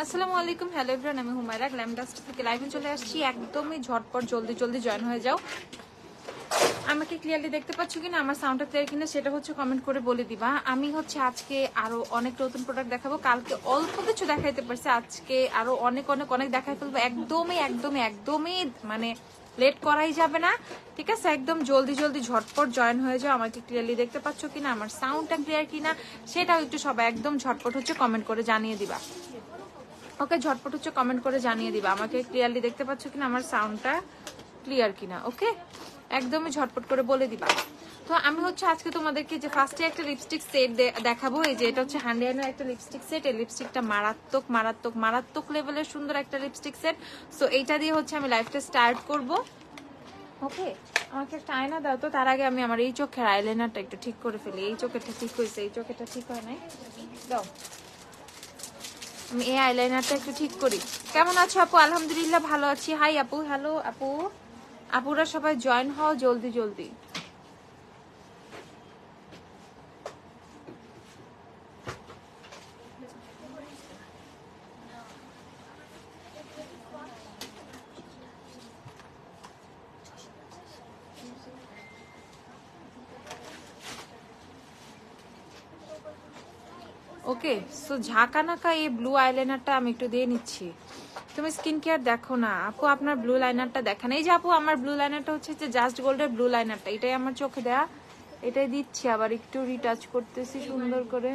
আসসালামু আলাইকুম, hello everyone, আমি হুমায়রা গ্ল্যাম ডাস্ট থেকে লাইভে চলে আসছি। একদমই ঝটপট জলদি জলদি জয়েন হয়ে যাও। আমাকে ক্লিয়ারলি দেখতে পাচ্ছ কিনা, আমার সাউন্ডটা ক্লিয়ার কিনা সেটা হচ্ছে কমেন্ট করে বলে দিবা। আমি হচ্ছে আজকে আরো অনেক নতুন প্রোডাক্ট দেখাবো। কালকে অল্প কিছু দেখাইতে পারছি, আজকে আরো অনেক অনেক অনেক দেখাই ফেলবো। একদমই একদমই একদমই মানে লেট করাই যাবে না, ঠিক আছে? একদম জলদি জলদি ঝটপট জয়েন হয়ে যাও। আমাকে ক্লিয়ারলি দেখতে পাচ্ছ কিনা, আমার সাউন্ডটা ক্লিয়ার কিনা সেটাও একটু সবাই একদম ঝটপট হচ্ছে কমেন্ট করে জানিয়ে দিবা। ওকে, ঝটপট হচ্ছে কমেন্ট করে জানিয়ে দিবা আমাকে ক্লিয়ারলি দেখতে পাচ্ছ কিনা, আমার সাউন্ডটা ক্লিয়ার কিনা। ওকে, একদমই ঝটপট করে বলে দিবা। তো আমি হচ্ছে আজকে তোমাদেরকে যে ফার্স্টে একটা লিপস্টিক সেট দেখাবো। এই যে এটা হচ্ছে হ্যান্ডেনের একটা লিপস্টিক সেট। এই লিপস্টিকটা মারাত্মক মারাত্মক মারাত্মক লেভেলের সুন্দর একটা লিপস্টিক সেট। সো এইটা দিয়ে হচ্ছে আমি লাইফটা স্টার্ট করব। ওকে, আমাকে একটা আয়না দাও তো। তার আগে আমি আমার এই চোখের আইলাইনারটা একটু ঠিক করে ফেলি। এই চোখেরটা ঠিক হয়েছে, এই চোখেরটা ঠিক হয় নাই। দাও, আমি এই আইলাইনারটা একটু ঠিক করি। কেমন আছো আপু? আলহামদুলিল্লাহ ভালো আছি। হাই আপু, হ্যালো আপু। আপুরা সবাই জয়েন হও জলদি জলদি। ওকে, সো ঝাঁকা নাকা এই ব্লু আইলাইনারটা আমি একটু দিয়ে নিচ্ছি। তুমি স্কিন কেয়ার দেখো না আপু, আপনার ব্লু লাইনারটা দেখেন। এই যে আপু, আমার ব্লু লাইনারটা হচ্ছে যে জাস্ট গোল্ডের ব্লু লাইনারটা, এটাই আমার চোখে দেয়া, এটাই দিচ্ছি। আবার একটু রিটাচ করতেছি সুন্দর করে।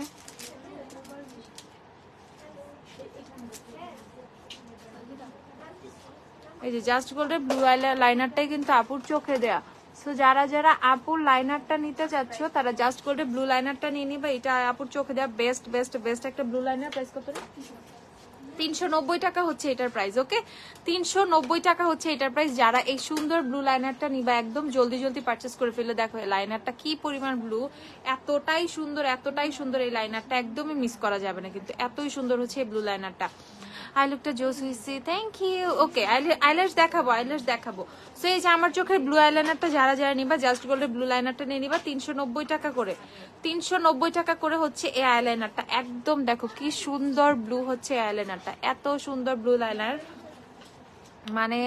এই যে জাস্ট গোল্ডের ব্লু লাইনারটাই কিন্তু আপুর চোখে দেয়া। সো যারা যারা আপুর লাইনারটা নিতে চাচ্ছ তারা জাস্ট গোল্ডের ব্লু লাইনারটা নিয়ে নিবা। এটা আপুর চোখে দেয়া বেস্ট বেস্ট বেস্ট একটা ব্লু লাইনার। প্রাইস কত? 390 টাকা হচ্ছে এটার প্রাইস। ওকে, 390 টাকা হচ্ছে এটার প্রাইস। যারা এই সুন্দর ব্লু লাইনারটা নিবা একদম জলদি জলদি পারচেস করে ফেলে। দেখো এই লাইনারটা কি পরিমাণ ব্লু, এতটাই সুন্দর এতটাই সুন্দর। এই লাইনারটা একদমই মিস করা যাবে না, কিন্তু এতই সুন্দর হচ্ছে এই ব্লু লাইনারটা। আই লুকটা জোস হইছে, থ্যাংক ইউ। ওকে, আইল্যাশ দেখাবো, আইল্যাশ দেখাবো। সো এই যে আমার চোখের ব্লু আইলাইনারটা যারা যারা নিবা জাস্ট গোল্ডের ব্লু লাইনারটা নিয়ে নিবা 390 টাকা করে। 390 টাকা করে হচ্ছে এই আইলাইনারটা। একদম দেখো কি সুন্দর ব্লু হচ্ছে এই আইলাইনারটা, এত সুন্দর ব্লু লাইনার মানে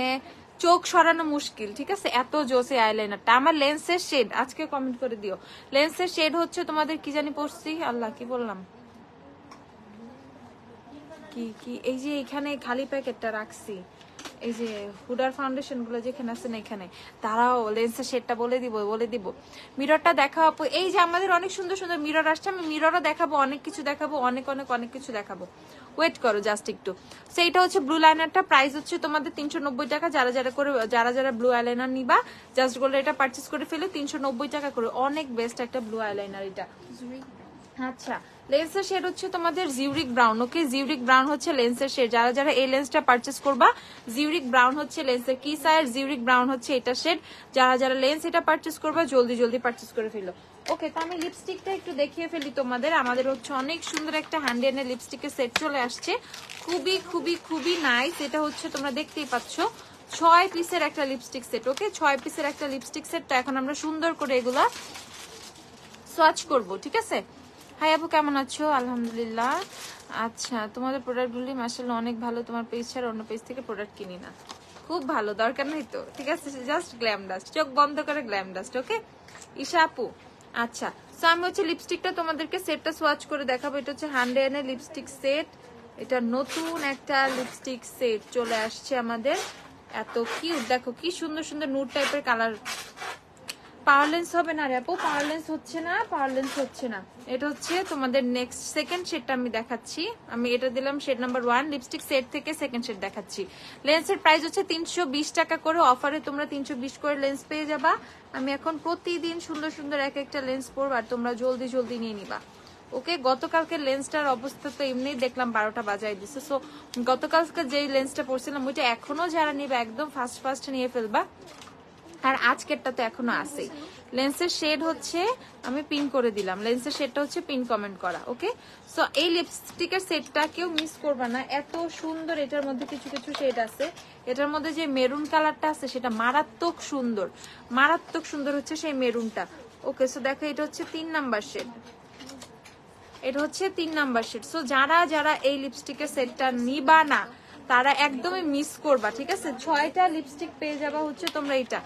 চোখ সরানো মুশকিল, ঠিক আছে? এত জোসে আইলাইনারটা। আমার লেন্সের শেড আজকে কমেন্ট করে দিও। লেন্সের শেড হচ্ছে তোমাদের কি জানি পড়ছি, আল্লাহ কি বললাম, কি কি এই যে এখানে খালি প্যাকেটটা রাখছি, এই যে হুডার ফাউন্ডেশন গুলো যেখানে আছে না এখানে, তারাও লেন্সের শেডটা বলে দিব। মিররটা দেখাও আপু। এই যে আমাদের অনেক সুন্দর সুন্দর মিরর আসছে, আমি মিররও দেখাবো, অনেক কিছু দেখাবো, অনেক অনেক অনেক কিছু দেখাবো। ওয়েট করো জাস্ট একটু। সেইটা হচ্ছে ব্লু লাইনারটা, প্রাইস হচ্ছে তোমাদের 390 টাকা। যারা যারা ব্লু আইলাইনার নিবা জাস্ট গোল্ড এটা পারচেস করে ফেলে 390 টাকা করে। অনেক বেস্ট একটা ব্লু আইলাইনার এটা। আচ্ছা, লেন্সের শেড হচ্ছে তোমাদের জিউরিক ব্রাউন। ওকে, জিউরিক ব্রাউন হচ্ছে লেন্সের শেড। যারা যারা এই লেন্সটা পারচেস করবা, জিউরিক ব্রাউন হচ্ছে লেন্সের কি সাইজ, জিউরিক ব্রাউন হচ্ছে এটা শেড। যারা যারা লেন্স এটা পারচেস করবা জলদি জলদি পারচেস করে ফেলো। ওকে, তো আমি লিপস্টিকটা একটু দেখিয়ে ফেলি তোমাদের। আমাদের হচ্ছে অনেক সুন্দর একটা হ্যান্ডেনের লিপস্টিকের সেট চলে আসছে, খুবই খুবই খুবই নাইস। এটা হচ্ছে তোমরা দেখতেই পাচ্ছ 6 পিসের একটা লিপস্টিক সেট। ওকে, 6 পিসের একটা লিপস্টিক সেট। তো এখন আমরা সুন্দর করে এগুলা সোয়াচ করব, ঠিক আছে? হাই আপু, কেমন আছো? আলহামদুলিল্লাহ। আচ্ছা, তোমাদের প্রোডাক্টগুলি মাশাআল্লাহ অনেক ভালো। তোমার পেজ ছাড়া অন্য পেজ থেকে প্রোডাক্ট কিনি না। খুব ভালো, দরকার নেই তো, ঠিক আছে? জাস্ট গ্ল্যাম ডাস্ট, চোখ বন্ধ করে গ্ল্যাম ডাস্ট। ওকে ঈশা আপু। আচ্ছা, সো আমি হচ্ছে লিপস্টিকটা তোমাদেরকে সেটটা সোয়াচ করে দেখাবো। এটা হচ্ছে হ্যান্ডেনের লিপস্টিক সেট। এটা নতুন একটা লিপস্টিক সেট চলে আসছে আমাদের। এত কিউট, দেখো কি সুন্দর সুন্দর নুড টাইপের কালার। পাওয়ার লেন্স হবে না রে আপু, পাওয়ার লেন্স হচ্ছে না, পাওয়ার লেন্স হচ্ছে না। এটা হচ্ছে তোমাদের নেক্সট সেকেন্ড শেডটা আমি দেখাচ্ছি। আমি এটা দিলাম শেড নাম্বার 1 লিপস্টিক সেট থেকে সেকেন্ড শেড দেখাচ্ছি। লেন্সের প্রাইস হচ্ছে 320 টাকা করে। অফারে তোমরা 320 করে লেন্স পেয়ে যাবা। আমি এখন প্রতিদিন সুন্দর সুন্দর এক একটা লেন্স পরবো আর তোমরা জলদি জলদি নিয়ে নিবা। ওকে, গতকালকে লেন্সটার অবস্থা তো এমনিই দেখলাম 12টা বাজায় দিছে। সো গতকালকে যেই লেন্সটা পরছিলাম ওইটা এখনো যারা নিবে একদম ফার্স্ট ফার্স্ট নিয়ে ফেলবা। আর আজকেরটা তো এখনো আছেই। লেন্সের শেড হচ্ছে আমি পিন করে দিলাম, লেন্সের শেডটা হচ্ছে পিন কমেন্ট করা। ওকে, সো এই লিপস্টিকের সেটটা কেউ মিস করবা না, এত সুন্দর। এটার মধ্যে কিছু কিছু শেড আছে। এটার মধ্যে যে মেরুন কালারটা আছে সেটা মারাত্মক সুন্দর, মারাত্মক সুন্দর হচ্ছে সেই মেরুনটা। ওকে, সো দেখো এটা হচ্ছে 3 নাম্বার শেড। এটা হচ্ছে 3 নাম্বার শেড। সো যারা যারা এই লিপস্টিকের সেটটা নিবা না তারা একদমই মিস করবা, ঠিক আছে? 6টা লিপস্টিক পেয়ে যাবা হচ্ছে তোমরা। এটা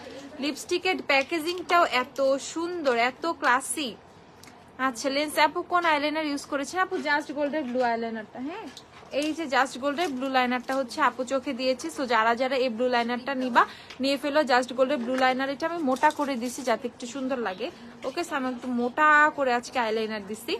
লিপস্টিকের প্যাকেজিংটাও এত সুন্দর, এত ক্লাসি। আচ্ছা লেন্স আপু কোন আইলাইনার ইউজ করেছেন? আপু জাস্ট গোল্ডের ব্লু আইলাইনারটা। হ্যাঁ, এই যে জাস্ট গোল্ডের ব্লু লাইনারটা হচ্ছে আপু চোখে দিয়েছি। সো যারা যারা এই ব্লু লাইনারটা নিবা নিয়ে ফেলো। জাস্ট গোল্ডের ব্লু লাইনার, এটা আমি মোটা করে দিছি যাতে একটু সুন্দর লাগে। ওকে, আমি একটু মোটা করে আজকে আইলাইনার দিছি।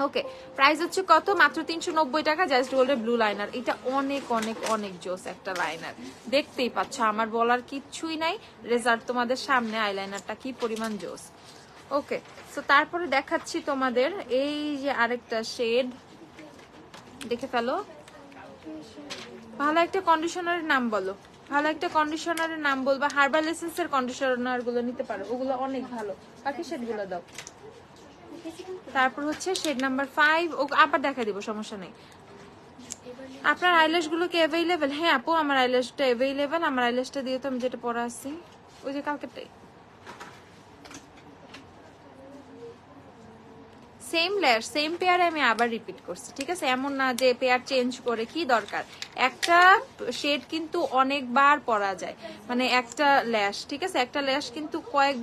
ওকে, প্রাইস হচ্ছে কত? মাত্র 390 টাকা। জাস্ট গোল্ডের ব্লু লাইনার, এটা অনেক অনেক অনেক জোস একটা লাইনার। দেখতেই পাচ্ছ, আমার বলার কিচ্ছুই নাই, রেজাল্ট তোমাদের সামনে। আইলাইনারটা কি পরিমাণ জোস। ওকে, সো তারপরে দেখাচ্ছি তোমাদের এই যে আরেকটা শেড, দেখে ফেলো। ভালো একটা কন্ডিশনারের নাম বলো, ভালো একটা কন্ডিশনারের নাম বলবা। হার্বাল এসেন্সের কন্ডিশনার গুলো নিতে পারো, ওগুলো অনেক ভালো। বাকি শেড গুলো দাও। তারপর হচ্ছে শেড নাম্বার 5, ও আবার দেখা দিব, সমস্যা নেই। আপনার আইল্যাশ গুলো কি অ্যাভেলেবেল? হ্যাঁ আপু, আমার আইল্যাশটা অ্যাভেলেবেল। আমার আইল্যাশটা দিয়ে তো আমি যেটা পরা আছি, ওই যে কালকেরটাই। সেম ল্যাশ সেম পেয়ারে আমি আবার রিপিট করছি, ঠিক আছে? এমন না যে পেয়ার চেঞ্জ করে, কি দরকার? একটা শেড কিন্তু অনেকবার পরা যায়, মানে একটা ল্যাশ, ঠিক আছে? একটা ল্যাশ কিন্তু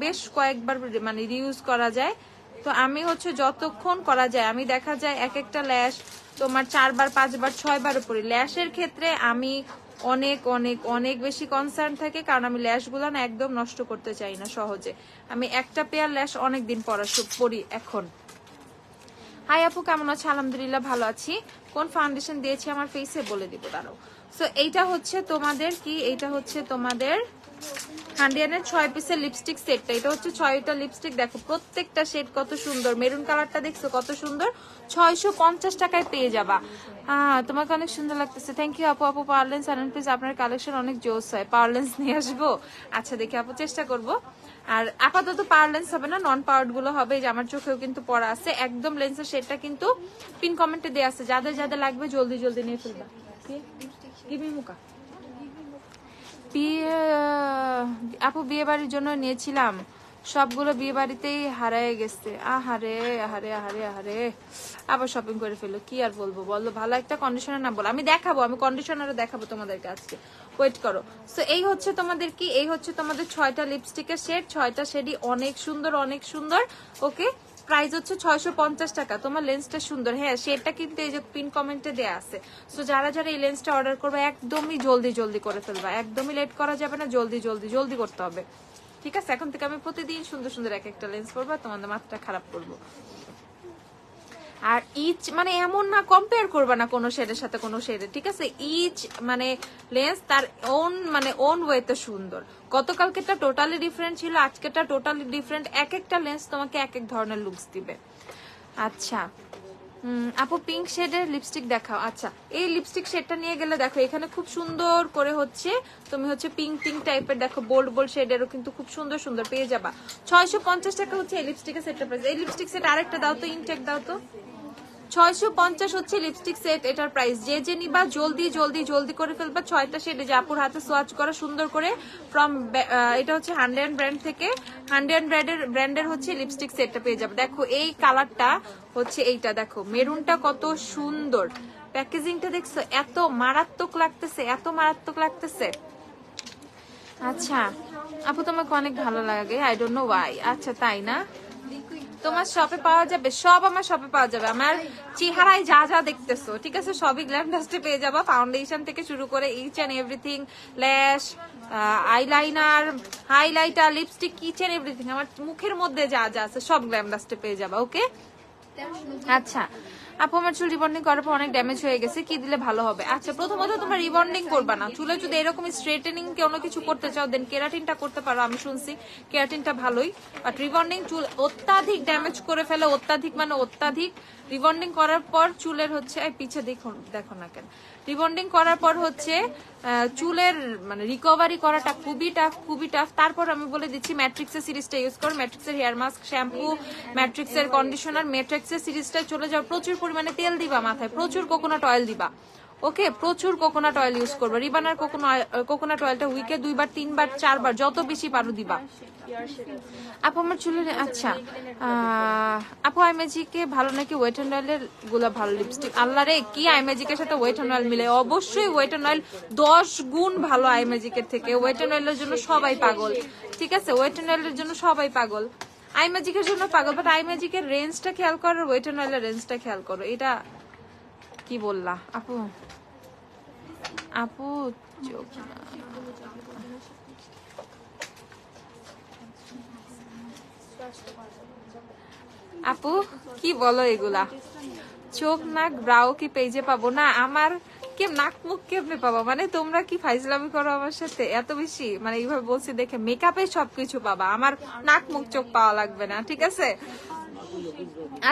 বেশ কয়েকবার মানে রিউজ করা যায়। তো আমি হচ্ছে যতক্ষণ করা যায়, আমি দেখা যায় এক একটা ল্যাশ তোমার 4বার 5বার 6বার উপরে। ল্যাশের ক্ষেত্রে আমি অনেক অনেক অনেক বেশি কনসার্ন থাকে, কারণ আমি ল্যাশগুলো না একদম নষ্ট করতে চাই না সহজে। আমি একটা পেয়ার ল্যাশ অনেকদিন পরি এখন। হাই আপু, কেমন আছো? আলহামদুলিল্লাহ ভালো আছি। কোন ফাউন্ডেশন দিয়েছি আমার ফেসে বলে দিব, দাঁড়াও। সো এইটা হচ্ছে তোমাদের কি, এইটা হচ্ছে তোমাদের হান্ডিয়ানের 6 পিসের লিপস্টিক সেটটা। এটা হচ্ছে 6টা লিপস্টিক, দেখো প্রত্যেকটা শেড কত সুন্দর। মেরুন কালারটা দেখছো কত সুন্দর, 650 টাকায় পেয়ে যাবা। তোমাকে অনেক সুন্দর লাগতেছে, থ্যাংক ইউ আপু। আপু পাওয়ারলেন্স আনেন প্লিজ, আপনার কালেকশন অনেক জোস হয়। পাওয়ারলেন্স নিয়ে আসবো? আচ্ছা দেখি আপু, চেষ্টা করবো। আর আপাতত পাওয়ার লেন্স হবে না, নন পাওয়ার্ড গুলো হবে। যে আমার চোখেও কিন্তু পড়া আছে একদম। লেন্সের শেডটা কিন্তু পিন কমেন্টে দেওয়া আছে, যাদের যাদের লাগবে জলদি জলদি নিয়ে ফেলবা। আপু বিয়ে বাড়ির জন্য নিয়েছিলাম, সবগুলো বিয়ে বাড়িতেই হারায় গেছে। আহারে আহারে আহারে আহারে, আবার শপিং করে ফেলো, কি আর বলবো বলো। ভালো একটা কন্ডিশনার নাম বলো, আমি দেখাবো, আমি কন্ডিশনারও দেখাবো তোমাদেরকে আজকে, ওয়েট করো। সো এই হচ্ছে তোমাদের কি, এই হচ্ছে তোমাদের 6টা লিপস্টিকের শেড। 6টা শেডই অনেক সুন্দর, অনেক সুন্দর। ওকে, প্রাইস হচ্ছে 650 টাকা। তোমার লেন্সটা সুন্দর, হ্যাঁ শেডটা কিন্তু এই যে পিন কমেন্টে দেয়া আছে। সো যারা যারা এই লেন্সটা অর্ডার করবে একদমই জলদি জলদি করে ফেলবা, একদমই লেট করা যাবে না, জলদি জলদি জলদি করতে হবে, ঠিক আছে? এখন থেকে আমি প্রতিদিন সুন্দর সুন্দর এক একটা লেন্স পরবো, তোমাদের মাথাটা খারাপ করবো। আর ইচ মানে এমন না কম্পেয়ার করবা না কোনো শেডের সাথে কোনো শেডে, ঠিক আছে? ইচ মানে লেন্স তার ওন মানে ওন ওয়েতে সুন্দর। গতকালকেটা টোটালি ডিফারেন্ট ছিল, আজকেটা টোটালি ডিফারেন্ট। এক একটা লেন্স তোমাকে এক এক ধরনের লুকস দিবে। আচ্ছা আপু পিঙ্ক শেডের লিপস্টিক দেখাও। আচ্ছা, এই লিপস্টিক শেডটা নিয়ে গেলে দেখো এখানে খুব সুন্দর করে হচ্ছে তুমি হচ্ছে পিঙ্ক পিঙ্ক টাইপের, দেখো বোল্ড বোল্ড শেডেরও কিন্তু খুব সুন্দর সুন্দর পেয়ে যাবা। 650 টাকা হচ্ছে এই লিপস্টিকের সেটটা প্রাইস। এই লিপস্টিক সেট আরেকটা দাও তো, ইনটেক দাও তো। 650 হচ্ছে লিপস্টিক সেট, এটার প্রাইস। যে যে নিবা জলদি জলদি জলদি করে ফেলবা। 6টা শেডে যে আপুর হাতে সোয়াচ করা সুন্দর করে ফ্রম, এটা হচ্ছে হান্ডিয়ান ব্র্যান্ড থেকে, হান্ডিয়ান ব্র্যান্ডের হচ্ছে লিপস্টিক সেটটা পেয়ে যাবে। দেখো এই কালারটা হচ্ছে এইটা, দেখো মেরুনটা কত সুন্দর, প্যাকেজিংটা দেখছো এত মারাত্মক লাগতেছে, এত মারাত্মক লাগতেছে। আচ্ছা আপু তোমাকে অনেক ভালো লাগে, আই ডোন্ট নো ওয়াই। আচ্ছা তাই না? তোমার শপে পাওয়া যাবে, সব আমার শপে পাওয়া যাবে। আমার চেহারায় যা যা দেখতেছো, ঠিক আছে, সবই গ্ল্যাম ডাস্টে পেয়ে যাবা। ফাউন্ডেশন থেকে শুরু করে each and everything, lash, eyeliner, highlighter, lipstick, each and everything আমার মুখের মধ্যে যা যা আছে সব গ্ল্যাম ডাস্টে পেয়ে যাবা। ওকে আচ্ছা আপু আমার চুল রিবন্ডিং করার পর অনেক ড্যামেজ হয়ে গেছে, কি দিলে ভালো হবে? আচ্ছা প্রথমত তোমরা রিবন্ডিং করবা না, চুলে যদি এরকম স্ট্রেটেনিং কোনো কিছু করতে চাও দেন কেরাটিনটা করতে পারো। আমি শুনছি কেরাটিনটা ভালোই, বাট রিবন্ডিং চুল অত্যাধিক ড্যামেজ করে ফেলে, অত্যাধিক মানে অত্যাধিক। রিবন্ডিং করার পর চুলের হচ্ছে পিছে দেখো না কেন, রিবন্ডিং করার পর হচ্ছে চুলের মানে রিকভারি করাটা খুবই টাফ, খুবই টাফ। তারপর আমি বলে দিচ্ছি ম্যাট্রিক্সের সিরিজটা ইউজ করো, ম্যাট্রিক্সের হেয়ার মাস্ক, শ্যাম্পু, ম্যাট্রিক্সের কন্ডিশনার, ম্যাট্রিক্সের সিরিজটা চলে যাও। প্রচুর পরিমাণে তেল দিবা মাথায়, প্রচুর কোকোনাট অয়েল দিবা, ওকে, প্রচুর কোকোনাট অয়েল ইউজ করবে। রিবানার কোকোনাট অয়েলটা উইকে 2 বার 3 বার 4 বার যত বেশি পারো দিবা। আপু আমার চুলের আচ্ছা আপু আইম্যাজিকে ভালো নাকি ওয়েট অ্যান্ড অয়েলের গুলা ভালো লিপস্টিক? আল্লাহ রে, কি আইম্যাজিকের সাথে ওয়েট অ্যান্ড অয়েল মিলে? অবশ্যই ওয়েট অ্যান্ড অয়েল 10 গুণ ভালো আইম্যাজিকের থেকে। ওয়েট অ্যান্ড অয়েলের জন্য সবাই পাগল, ঠিক আছে? ওয়েট অ্যান্ড অয়েলের জন্য সবাই পাগল, আইম্যাজিকের জন্য পাগল, বাট আইম্যাজিকের রেঞ্জটা খেয়াল করো, ওয়েট অ্যান্ড অয়েলের রেঞ্জটা খেয়াল করো। এটা কি বললা আপু? আপু চোখ আপু কি বলো এগুলা? চোখ নাক ব্রাও কি পেজে পাবো? না, আমার নাক মুখ কেমনে পাবো? মানে তোমরা কি ফাইজলামি করো আমার সাথে এত বেশি? মানে এইভাবে বলছি দেখে মেকআপে সবকিছু পাবা, আমার নাক মুখ চোখ পাওয়া লাগবে না, ঠিক আছে?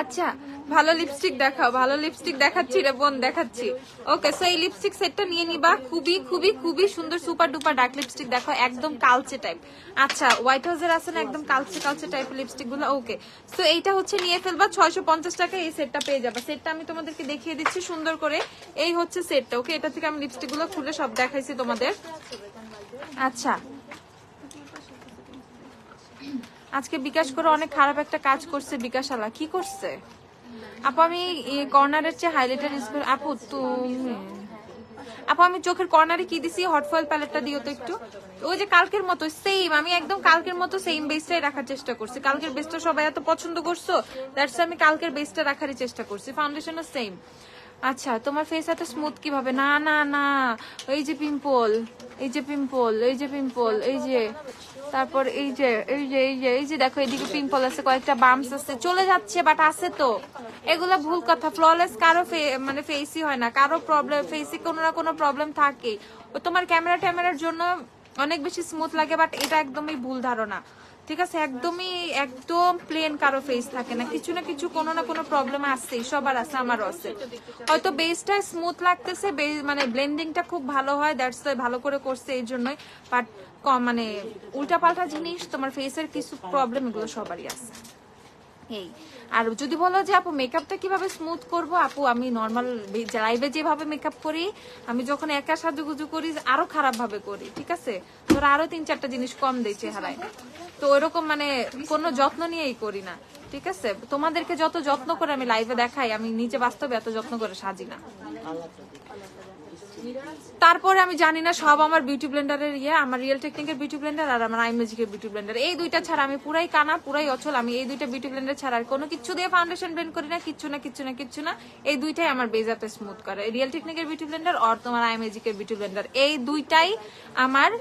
আচ্ছা ভালো লিপস্টিক দেখাও। ভালো লিপস্টিক দেখাচ্ছি রে বোন, দেখাচ্ছি। ওকে, সো এই লিপস্টিক সেটটা নিয়ে নিবা। খুবই খুবই খুবই সুন্দর সুপার ডুপার ডার্ক লিপস্টিক দেখো, একদম কালচে টাইপ। আচ্ছা হোয়াইট হাউসের আছে না একদম কালচে কালচে টাইপের লিপস্টিক গুলো। ওকে, সো এইটা হচ্ছে নিয়ে ফেলবা। 650 টাকা এই সেটটা পেয়ে যাবা। সেটটা আমি তোমাদেরকে দেখিয়ে দিচ্ছি সুন্দর করে। এই হচ্ছে সেটটা। ওকে, এটা থেকে আমি লিপস্টিক গুলো খুলে সব দেখাইছি তোমাদের। আচ্ছা আজকে বিকাশ করে অনেক খারাপ একটা কাজ করছে বিকাশ আলা। কি করছে আপু? আমি কর্নারের চেয়ে হাইলাইটার ইউজ করি। আপু তুমি আপু আমি চোখের কর্নারে কি দিছি? হট ফয়েল প্যালেটটা দিও তো একটু। ওই যে কালকের মতো সেম, আমি একদম কালকের মতো সেম বেসটাই রাখার চেষ্টা করছি। কালকের বেসটা সবাই এত পছন্দ করছো, দ্যাটস আমি কালকের বেসটা রাখারই চেষ্টা করছি। ফাউন্ডেশনও সেম। আচ্ছা তোমার ফেস এত স্মুথ কিভাবে? না না না, এই যে পিম্পল, এই যে পিম্পল, এই যে পিম্পল, এই যে তারপর এই যে এই যে এই যে এই যে দেখো এদিকে পিম্পল আছে, কয়েকটা বাম্পস আছে, চলে যাচ্ছে বাট আছে তো। এগুলা ভুল কথা। ফ্ললেস কারো মানে ফেসই হয় না, কারো প্রবলেম ফেসে কোনো না কোনো প্রবলেম থাকে। ও তোমার ক্যামেরা ট্যামেরার জন্য অনেক বেশি স্মুথ লাগে, বাট এটা একদমই ভুল ধারণা, ঠিক আছে? একদমই একদম প্লেন কারো ফেস থাকে না, কিছু না কিছু কোনো না কোনো প্রবলেম আছে, সবার আছে, আমারও আছে। হয়তো বেসটা স্মুথ লাগতেছে, মানে ব্লেন্ডিংটা খুব ভালো হয়, দ্যাটস ভালো করে করছে এই জন্যই, বাট মানে উল্টাপাল্টা জিনিস তোমার ফেসের কিছু প্রবলেম এগুলো সবারই আছে। এই আর যদি বলো যে আপু মেকআপটা কিভাবে স্মুথ করব, আপু আমি নর্মাল লাইভে যেভাবে মেকআপ করি, আমি যখন একা সাজুগুজু করি আরো খারাপ ভাবে করি, ঠিক আছে? তোরা আরো 3-4টা জিনিস কম দেই চেহারায়, তো ওইরকম মানে কোনো যত্ন নিয়েই করি না, ঠিক আছে? তোমাদেরকে যত যত্ন করে আমি লাইভে দেখাই, আমি নিজে বাস্তবে এত যত্ন করে সাজি না। তারপরে আমি জানি না সব আমার বিউটি ব্লেন্ডারের আমার রিয়েল টেকনিকের বিউটি ব্লেন্ডার আর আমার আইম্যাজিকের বিউটি ব্লেন্ডার, এই দুইটা ছাড়া আমি পুরাই কানা, পুরাই অচল। আমি এই দুইটা বিউটি ব্লেন্ডার ছাড়া আর কোনো কিছু দিয়ে ফাউন্ডেশন ব্লেন্ড করি না, কিচ্ছু না কিচ্ছু না কিচ্ছু না। এই দুইটাই আমার বেজ এত স্মুথ করে, রিয়েল টেকনিকের বিউটি ব্লেন্ডার আর তোমার আইম্যাজিকের বিউটি ব্লেন্ডার, এই দুইটাই আমার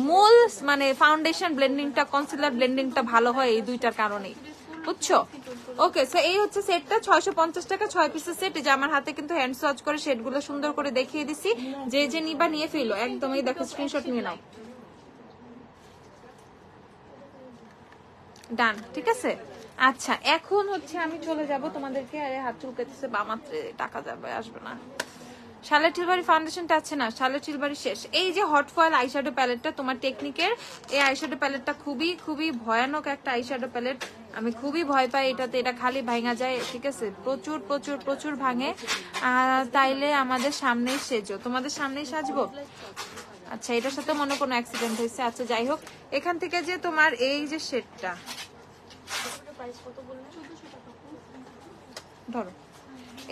মূল মানে ফাউন্ডেশন ব্লেন্ডিংটা, কনসিলার ব্লেন্ডিংটা ভালো হয় এই দুইটার কারণেই, বুঝছো? ওকে, সো এই হচ্ছে সেটটা 650 টাকা, 6 পিসের সেট। যে আমার হাতে কিন্তু হ্যান্ড সোয়াচ করে শেডগুলো সুন্দর করে দেখিয়ে দিছি, যে যে নিবা নিয়ে ফেলো একদম। এই দেখো স্ক্রিনশট নিয়ে নাও, ডান, ঠিক আছে? আচ্ছা এখন হচ্ছে আমি চলে যাব তোমাদেরকে, আরে হাত চুলকাইতেছে, বামাত্রে টাকা যাবে আসবে না। শার্লেট টিলবারি ফাউন্ডেশনটা আছে না, শার্লেট টিলবারি শেষ। এই যে হট ফয়েল আইশ্যাডো প্যালেটটা তোমার টেকনিকের, এই আইশ্যাডো প্যালেটটা খুবই খুবই ভয়ানক একটা আইশ্যাডো প্যালেট, আমি খুবই ভয় পাই এটাতে, এটা খালি ভাঙা যায়, ঠিক আছে? প্রচুর প্রচুর প্রচুর ভাঙে। তাইলে আমাদের সামনেই সেজো, তোমাদের সামনেই সাজবো। আচ্ছা এটার সাথে মনে কোনো অ্যাক্সিডেন্ট হয়েছে, আচ্ছা যাই হোক। এখান থেকে যে তোমার এই যে শেডটা ধরো,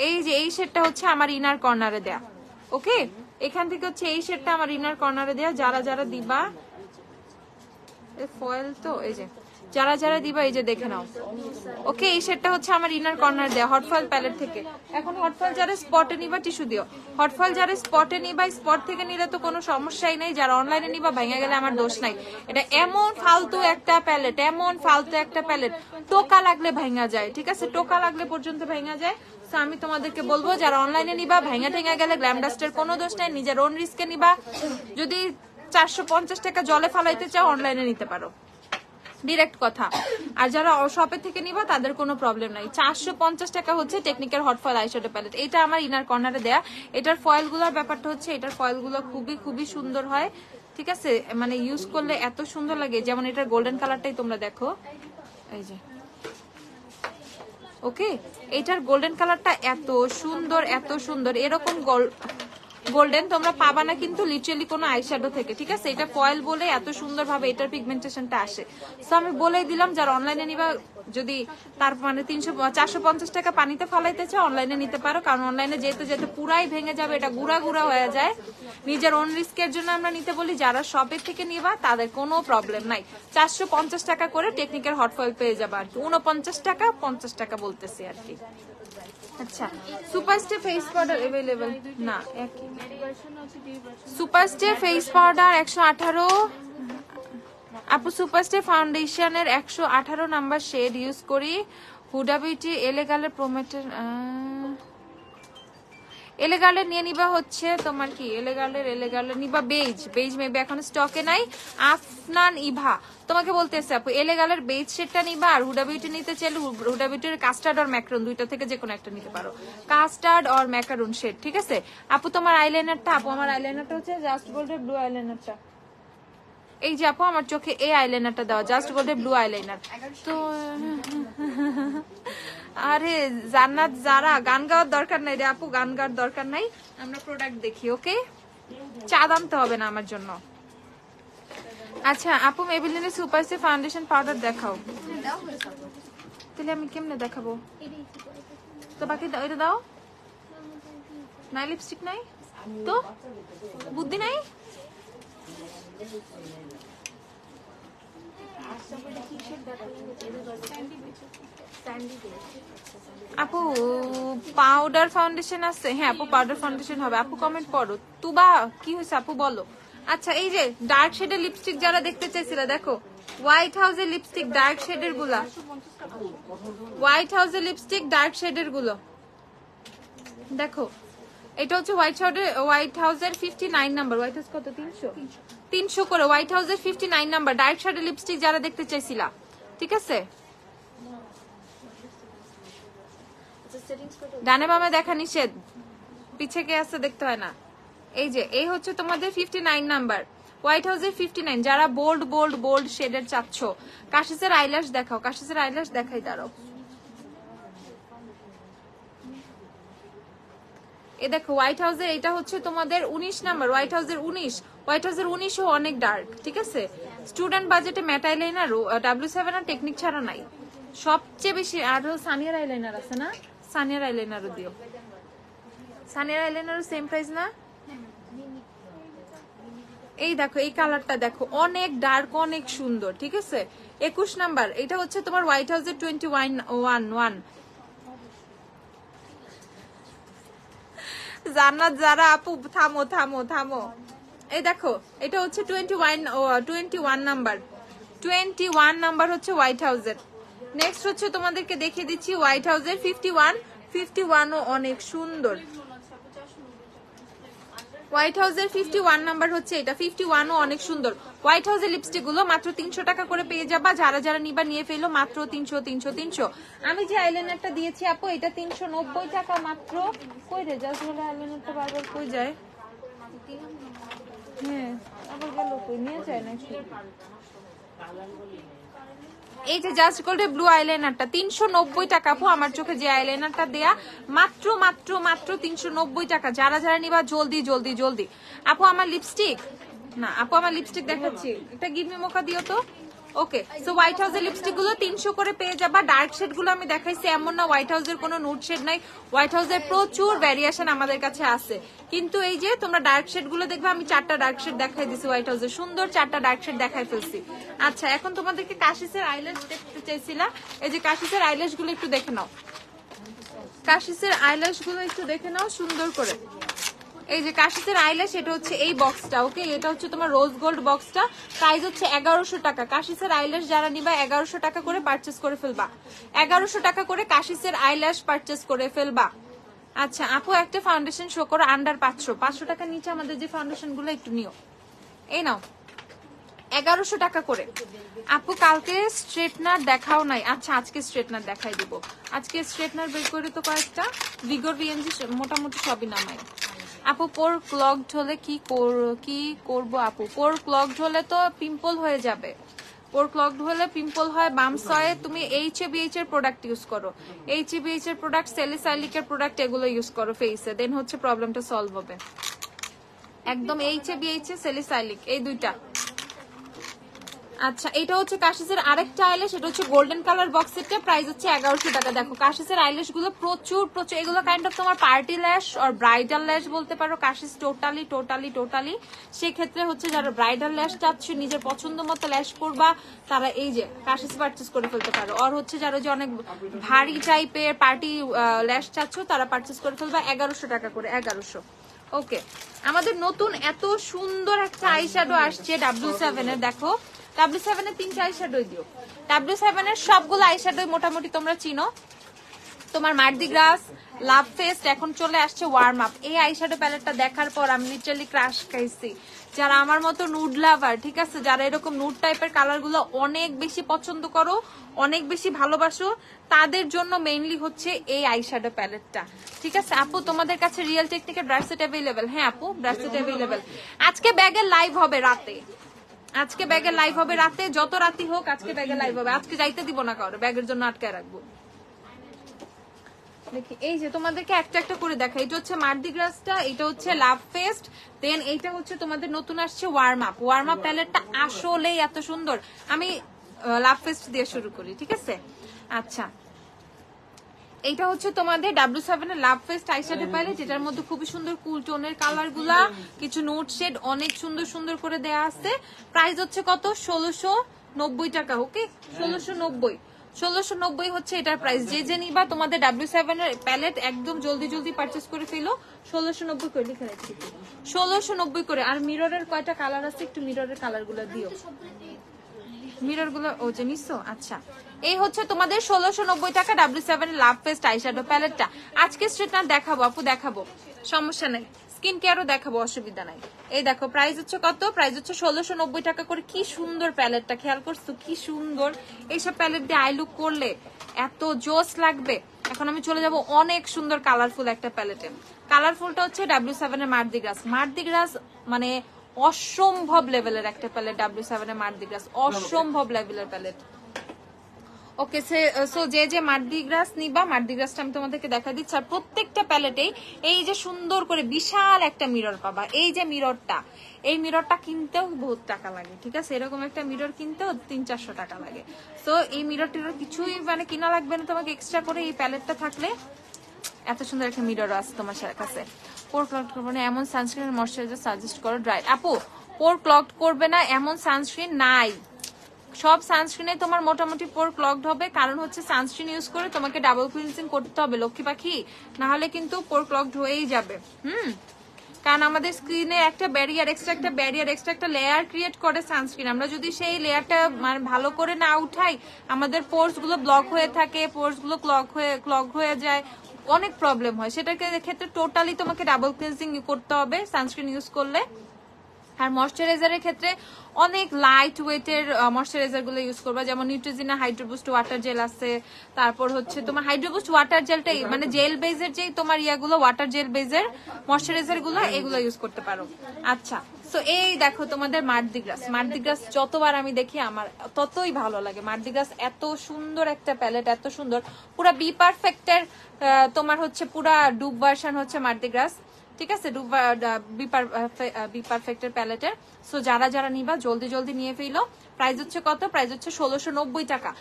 এই যে এই শেডটা হচ্ছে আমার ইনার কর্নারে দেয়া, ওকে? এখান থেকে হচ্ছে এই শেডটা আমার ইনার কর্নারে দেয়া, যারা যারা দিবা ফয়েল তো এই যে যারা যারা দিবা এই যে দেখে নাও, ওকে? এই শেডটা হচ্ছে আমার ইনার কর্নার দেয়া হট ফয়েল প্যালেট থেকে। এখন হট ফয়েল যারা স্পটে নিবা টিস্যু দিও, হট ফয়েল যারা স্পটে নিবা স্পট থেকে নিলে তো কোনো সমস্যাই নেই, যারা অনলাইনে নিবা ভেঙে গেলে আমার দোষ নাই। এটা এমন ফালতু একটা প্যালেট, এমন ফালতু একটা প্যালেট, টোকা লাগলে ভেঙা যায়, ঠিক আছে? টোকা লাগলে পর্যন্ত ভেঙা যায়। আমি তোমাদেরকে বলবো যারা অনলাইনে নিবা ভেঙে টেঙে গেলে গ্ল্যাম ডাস্টের কোনো দোষ নাই, নিজের ওন রিস্কে নিবা। যদি 450 টাকা জলে ফালাইতে চাও অনলাইনে নিতে পারো, ডিরেক্ট কথা। আর যারা শপের থেকে নিবা তাদের কোনো প্রবলেম নাই। 450 টাকা হচ্ছে টেকনিকের হট ফয়েল আইশ্যাডো প্যালেট, এটা আমার ইনার কর্নারে দেয়া। এটার ফয়েল গুলোর ব্যাপারটা হচ্ছে এটার ফয়েল গুলো খুবই খুবই সুন্দর হয়, ঠিক আছে? মানে ইউজ করলে এত সুন্দর লাগে, যেমন এটার গোল্ডেন কালারটাই তোমরা দেখো, এই যে, ওকে? এটার গোল্ডেন কালারটা এত সুন্দর, এত সুন্দর, এরকম গোল্ডেন তোমরা পাবা না কিন্তু লিটারালি কোনো আইশ্যাডো থেকে, ঠিক আছে? এটা ফয়েল বলে এত সুন্দর ভাবে এটার পিগমেন্টেশনটা আসে। সো আমি বলেই দিলাম যারা অনলাইনে নিবা, যদি তার মানে 450 টাকা পানিতে ফালাইতে চাও অনলাইনে নিতে পারো, কারণ অনলাইনে যেতে যেতে পুরাই ভেঙে যাবে, এটা গুড়া গুড়া হয়ে যায়। নিজের ওন রিস্কের জন্য আমরা নিতে বলি, যারা শপের থেকে নিবা তাদের কোনো প্রবলেম নাই। 450 টাকা করে টেকনিকের হট ফয়েল পেয়ে যাবে আর কি, 49 টাকা 50 টাকা বলতেছি আর কি। আচ্ছা সুপারস্টে ফেস পাউডার अवेलेबल না, একই সুপারস্টে ফেস পাউডার 118 আপু। সুপারস্টে ফাউন্ডেশনের 118 নাম্বার শেড ইউজ করি। হুডা বিউটি এলেগালের প্রোমেটের এলেগালের নিয়ে নিবা হচ্ছে তোমার কি এলেগালের নিবা বেজ মেবি এখন স্টকে নাই। আফনান ইভা তোমাকে বলতেছে আপু এলেগালের বেজ শেডটা নিবা, আর হুডা বিউটি নিতে চাইলে হুডা বিউটির কাস্টার্ড আর ম্যাকারুন দুইটা থেকে যে কোনো একটা নিতে পারো, কাস্টার্ড আর ম্যাকারুন শেড, ঠিক আছে? আপু তোমার আইলাইনারটা, আপু আমার আইলাইনারটা হচ্ছে জাস্ট গোল্ডের ব্লু আইলাইনারটা। এই যে আপু আমার চোখে এই আইলাইনারটা দেওয়া, জাস্ট গোল্ডের ব্লু আইলাইনার। তো আরে জান্নাত যারা গান গাওয়ার দরকার নাই রে আপু, গান গাওয়ার দরকার নাই, আমরা প্রোডাক্ট দেখি। ওকে, চা দামতে হবে না আমার জন্য। আচ্ছা আপু মেবিলিনের সুপারস্টে ফাউন্ডেশন পাউডার দেখাও। তাহলে আমি কেমনে দেখাবো? তো বাকি এটা দাও না, লিপস্টিক নাই তো, বুদ্ধি নাই। আপু পাউডার ফাউন্ডেশন আছে? হ্যাঁ আপু পাউডার ফাউন্ডেশন হবে। আপু কমেন্ট পড়ো। তুবা কি হয়েছে আপু বলো। আচ্ছা এই যে ডার্ক শেডের লিপস্টিক যারা দেখতে চাইছিল, দেখো হোয়াইট হাউসের লিপস্টিক ডার্ক শেডের গুলা, হোয়াইট হাউসের লিপস্টিক ডার্ক শেডের গুলো দেখো। এটা হচ্ছে হোয়াইট হাউসের 59 নাম্বার। হোয়াইট হাউস কত? 300 করে। হোয়াইট হাউসের 59 নাম্বার ডার্ক শেডের লিপস্টিক যারা দেখতে চাইছিলা, ঠিক আছে? ডানে বামে দেখা নিষেধ, পিছে কে আছে দেখতে হয় না। এই যে এই হচ্ছে তোমাদের 59 নাম্বার হোয়াইট হাউসের 59, যারা বোল্ড বোল্ড বোল্ড শেডের চাচ্ছ। কাশিসের আইল্যাশ দেখাও, কাশিসের আইল্যাশ দেখাই দাঁড়াও। এ দেখো হোয়াইট হাউসের এটা হচ্ছে তোমাদের 19 নাম্বার, হোয়াইট হাউসের 19। হোয়াইট হাউসের 19 ও অনেক ডার্ক, ঠিক আছে? স্টুডেন্ট বাজেটে ম্যাট আইলাইনার W7 আর টেকনিক ছাড়া নাই সবচেয়ে বেশি। আরো সানিয়ার আইলাইনার আছে না, সানিয়ার আইলাইনারও দিও। সানিয়ার আইলাইনারও সেম প্রাইস না? এই দেখো এই কালারটা দেখো, অনেক ডার্ক অনেক সুন্দর, ঠিক আছে? 21 নাম্বার এটা হচ্ছে তোমার হোয়াইট হাউসের 21 জান্নাত যারা আপু থামো থামো থামো। এই দেখো এটা হচ্ছে 21 নাম্বার, 21 নাম্বার হচ্ছে হোয়াইট হাউসের। নেক্সট হচ্ছে তোমাদেরকে দেখিয়ে দিচ্ছি হোয়াইট হাউসের 51 ও অনেক সুন্দর। হোয়াইট হাউসের 51 নাম্বার হচ্ছে এটা, 51 ও অনেক সুন্দর। হোয়াইট হাউসের লিপস্টিক গুলো মাত্র 300 টাকা করে পেয়ে যাবা, যারা যারা নিবা নিয়ে ফেলো, মাত্র 300। আমি যে আইলাইনারটা দিয়েছি আপু এটা 390 টাকা মাত্র। কই রে জাস্ট বলে আইলাইনারটা বারবার কই যায়? হ্যাঁ আবার গেল কই, নিয়ে যায় নাকি? এই যে জাস্ট গোল্ডের ব্লু আইলাইনারটা 390 টাকা আপু। আমার চোখে যে আইলাইনারটা দেয়া মাত্র মাত্র মাত্র 390 টাকা। যারা যারা নিবা জলদি জলদি জলদি। আপু আমার লিপস্টিক না, আপু আমার লিপস্টিক দেখাচ্ছি, এটা গিভ মি মোকা দিও তো। ওকে সো হোয়াইট হাউসের লিপস্টিক গুলো 300 করে পেয়ে যাবা। ডার্ক শেড গুলো আমি দেখাইছি, এমন না হোয়াইট হাউসের কোনো নুড শেড নাই। হোয়াইট হাউসের প্রচুর ভ্যারিয়েশন আমাদের কাছে আছে, কিন্তু এই যে তোমরা ডার্ক শেড গুলো দেখবে, আমি 4টা ডার্ক শেড দেখাই দিছি হোয়াইট হাউসের, সুন্দর 4টা ডার্ক শেড দেখাই ফেলছি। আচ্ছা এখন তোমাদেরকে কাশিসের আইল্যাশ দেখতে চাইছিলা, এই যে কাশিসের আইল্যাশ গুলো একটু দেখে নাও, কাশিসের আইল্যাশ গুলো একটু দেখে নাও সুন্দর করে। এই যে কাশিসের আইল্যাশ, এটা হচ্ছে এই বক্সটা, ওকে? এটা হচ্ছে তোমার রোজ গোল্ড বক্সটা, প্রাইস হচ্ছে 1100 টাকা। কাশিসের আইল্যাশ যারা নিবা 1100 টাকা করে পারচেস করে ফেলবা, 1100 টাকা করে কাশিসের আইল্যাশ পারচেস করে ফেলবা। আচ্ছা আপু একটা ফাউন্ডেশন শো করো আন্ডার 500 টাকার নিচে আমাদের যে ফাউন্ডেশন গুলো একটু নিও। এই নাও 1100 টাকা করে। আপু কালকে স্ট্রেটনার দেখাও নাই। আচ্ছা আজকে স্ট্রেটনার দেখাই দিব, আজকে স্ট্রেটনার বের করে তো কয়েকটা, ভিগর ভিএনজি মোটামুটি সবই নামাই। আপু পোর ক্লগড হলে কি করব আপু? পোর ক্লগড হলে তো পিম্পল হয়ে যাবে, পোর ক্লগড হলে পিম্পল হয়, বাম্পস হয়। তুমি HABH এর প্রোডাক্ট ইউজ করো, HABH এর প্রোডাক্ট, স্যালিসাইলিক এর প্রোডাক্ট, এগুলো ইউজ করো ফেসে, দেন হচ্ছে প্রবলেমটা সলভ হবে। একদম এইচ সেলিসাইলিক, এই দুইটা। আচ্ছা, এটা হচ্ছে কাশিসের আরেকটা আইল্যাশ, এটা হচ্ছে গোল্ডেন কালার বক্স সেটটা, প্রাইস হচ্ছে 1100 টাকা। দেখো কাশিসের আইল্যাশ গুলো প্রচুর প্রচুর, এগুলো কাইন্ড অফ তোমার পার্টি ল্যাশ আর ব্রাইডাল ল্যাশ বলতে পারো। কাশিস টোটালি সেক্ষেত্রে হচ্ছে যারা ব্রাইডাল ল্যাশ চাচ্ছ, নিজের পছন্দ মতো ল্যাশ করবা, তারা এই যে কাশিস পারচেস করে ফেলতে পারো। আর হচ্ছে যারা যে অনেক ভারী টাইপের পার্টি ল্যাশ চাচ্ছ, তারা পারচেস করে ফেলবা 1100 টাকা করে, 1100। ওকে, আমাদের নতুন এত সুন্দর একটা আই শ্যাডো আসছে W7 এর। দেখো W7 এর 3টা আই শ্যাডো দিও। W7 এর সবগুলো আই শ্যাডো মোটামুটি তোমরা চিনো। তোমার মার্দি গ্রাস, লাভ ফেস্ট, এখন চলে আসছে ওয়ার্ম আপ। এই আই শ্যাডো প্যালেটটা দেখার পর আমি লিটারালি ক্রাশ খাইছি। যারা আমার মতো নুড লাভার, ঠিক আছে, যারা এরকম নুড টাইপের কালার গুলো অনেক বেশি পছন্দ করো, অনেক বেশি ভালোবাসো, তাদের জন্য মেইনলি হচ্ছে এই আই শ্যাডো প্যালেটটা। ঠিক আছে আপু, তোমাদের কাছে রিয়েল টেকনিকের ব্রাশ সেট অ্যাভেলেবেল? হ্যাঁ আপু, ব্রাশ সেট অ্যাভেলেবেল। আজকে ব্যাগের লাইভ হবে রাতে, আজকে ব্যাগের লাইভ হবে রাতে, যত রাতি হোক আজকে ব্যাগের লাইভ হবে। আজকে যাইতে দিব না কারো, ব্যাগের জন্য আটকায় রাখবো। দেখি এই যে তোমাদেরকে একটা একটা করে দেখা, এটা হচ্ছে মার্দি গ্রাসটা, এটা হচ্ছে লাভ ফেস্ট, দেন এইটা হচ্ছে তোমাদের নতুন আসছে ওয়ার্ম আপ। ওয়ার্ম আপ প্যালেটটা আসলেই এত সুন্দর। আমি লাভ ফেস্ট দিয়ে শুরু করি, ঠিক আছে? আচ্ছা, এইটা হচ্ছে তোমাদের W7 এর লাভ ফেস্ট আইশ্যাডো প্যালেট, যেটার মধ্যে খুবই সুন্দর কুল টোনের কালার গুলা, কিছু নোট শেড অনেক সুন্দর সুন্দর করে দেয়া আছে। প্রাইস হচ্ছে কত? 1690 টাকা। ওকে, 1690 হচ্ছে এটার প্রাইস। যে নিবা তোমাদের W7 এর প্যালেট একদম জলদি পারচেস করে ফেলো। 1690 করে লিখে রাখছি, 1690 করে। আর মিররের কয়টা কালার আছে, একটু মিররের কালার গুলো দিও। মিরর গুলো ও যে নিছো। আচ্ছা, এই হচ্ছে তোমাদের 1690 টাকা W7 এর লাভ ফেস্ট আইশ্যাডো প্যালেটটা। আজকে স্ট্রেটনার দেখাবো আপু, দেখাবো, সমস্যা নাই। স্কিন কেয়ারও দেখাবো, অসুবিধা নাই। এই দেখো প্রাইস হচ্ছে কত? প্রাইস হচ্ছে 1690 টাকা করে। কি সুন্দর প্যালেটটা, খেয়াল করছো কি সুন্দর? এইসব প্যালেট দিয়ে আই লুক করলে এত জোস লাগবে। এখন আমি চলে যাব অনেক সুন্দর কালারফুল একটা প্যালেটে। কালারফুলটা হচ্ছে W7 এর মার্দি গ্রাস, মানে অসম্ভব লেভেলের একটা প্যালেট। W7 এর মার্দি গ্রাস অসম্ভব লেভেলের প্যালেট। ওকে, সো যে মার্দি গ্রাস নিবা, মার্দি গ্রাসটা আমি তোমাদেরকে দেখা দিচ্ছি। আর প্রত্যেকটা প্যালেটেই এই যে সুন্দর করে বিশাল একটা মিরর পাবা। এই যে মিররটা, এই মিররটা কিনতেও বহুত টাকা লাগে, ঠিক আছে? এরকম একটা মিরর কিনতেও 300-400 টাকা লাগে। তো এই মিররটির কিছুই মানে কিনা লাগবে না তোমাকে এক্সট্রা করে। এই প্যালেটটা থাকলে এত সুন্দর একটা মিরর আছে তোমার কাছে। পোর ক্লগ করবে না এমন সানস্ক্রিন ময়শ্চারাইজার সাজেস্ট করো। ড্রাই আপু, পোর ক্লগ করবে না এমন সানস্ক্রিন নাই। সব সানস্ক্রিনে তোমার মোটামুটি পোর ক্লগড হবে, কারণ হচ্ছে সানস্ক্রিন ইউজ করে তোমাকে ডাবল ক্লিনজিং করতে হবে লক্ষ্মী পাখি, না হলে কিন্তু পোর ক্লগড হয়েই যাবে। কারণ আমাদের স্কিনে একটা ব্যারিয়ার এক্সট্রা একটা লেয়ার ক্রিয়েট করে সানস্ক্রিন। আমরা যদি সেই লেয়ারটা মানে ভালো করে না উঠাই, আমাদের পোর্স গুলো ব্লক হয়ে থাকে, পোর্স গুলো ক্লগ হয়ে যায়, অনেক প্রবলেম হয়। সেটার ক্ষেত্রে টোটালি তোমাকে ডাবল ক্লিনজিং করতে হবে সানস্ক্রিন ইউজ করলে। আর ময়শ্চারাইজারের ক্ষেত্রে অনেক লাইট ওয়েটের ময়শ্চারাইজার গুলো ইউজ করবা, যেমন নিউট্রিজিনা হাইড্রোবুস্ট ওয়াটার জেল আছে। তারপর হচ্ছে তোমার হাইড্রোবুস্ট ওয়াটার জেলটাই মানে জেল বেজের যেই তোমার ইয়াগুলো ওয়াটার জেল বেজের ময়শ্চারাইজার গুলো, এগুলো ইউজ করতে পারো। আচ্ছা, তো এই দেখো তোমাদের মার্দি গ্রাস যতবার আমি দেখি আমার ততই ভালো লাগে। মার্দি গ্রাস এত সুন্দর একটা প্যালেট, এত সুন্দর, পুরা বি পারফেক্টের তোমার হচ্ছে পুরা ডুব ভার্সন হচ্ছে মার্দি গ্রাস, ঠিক আছে? বি পারফেক্টের প্যালেটের। সো যারা নিবা জলদি নিয়ে ফেলো। প্রাইস হচ্ছে কত? প্রাইস হচ্ছে 1690 টাকা।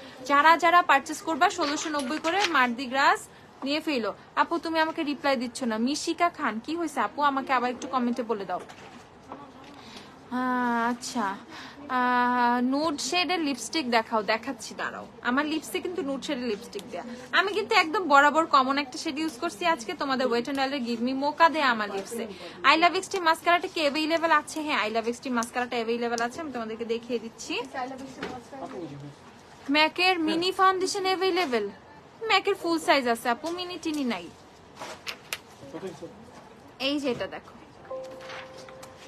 যারা পারচেস করবা 1690 করে মার্দি গ্রাস নিয়ে ফেলো। আপু তুমি আমাকে রিপ্লাই দিচ্ছ না। মিশিকা খান, কি হয়েছে আপু? আমাকে আবার একটু কমেন্টে বলে দাও। আচ্ছা, নুড শেডের লিপস্টিক দেখাও। দেখাচ্ছি, দাঁড়াও। আমার লিপসে কিন্তু নুড শেডের লিপস্টিক দেয়া। আমি কিন্তু একদম বরাবর কমন একটা শেড ইউজ করছি আজকে। তোমাদের ওয়েট এন্ড ওয়াইল্ডের গিভ মি মোকা দেয়া আমার লিপসে। আই লাভ এক্সট্রিম মাস্কারাটা কি অ্যাভেলেবেল আছে? হ্যাঁ, আই লাভ এক্সট্রিম মাস্কারাটা অ্যাভেলেবেল আছে, আমি তোমাদেরকে দেখিয়ে দিচ্ছি। ম্যাকের মিনি ফাউন্ডেশন অ্যাভেলেবেল, ম্যাকের ফুল সাইজ আছে আপু, মিনি টিনি নাই। এই যে এটা দেখো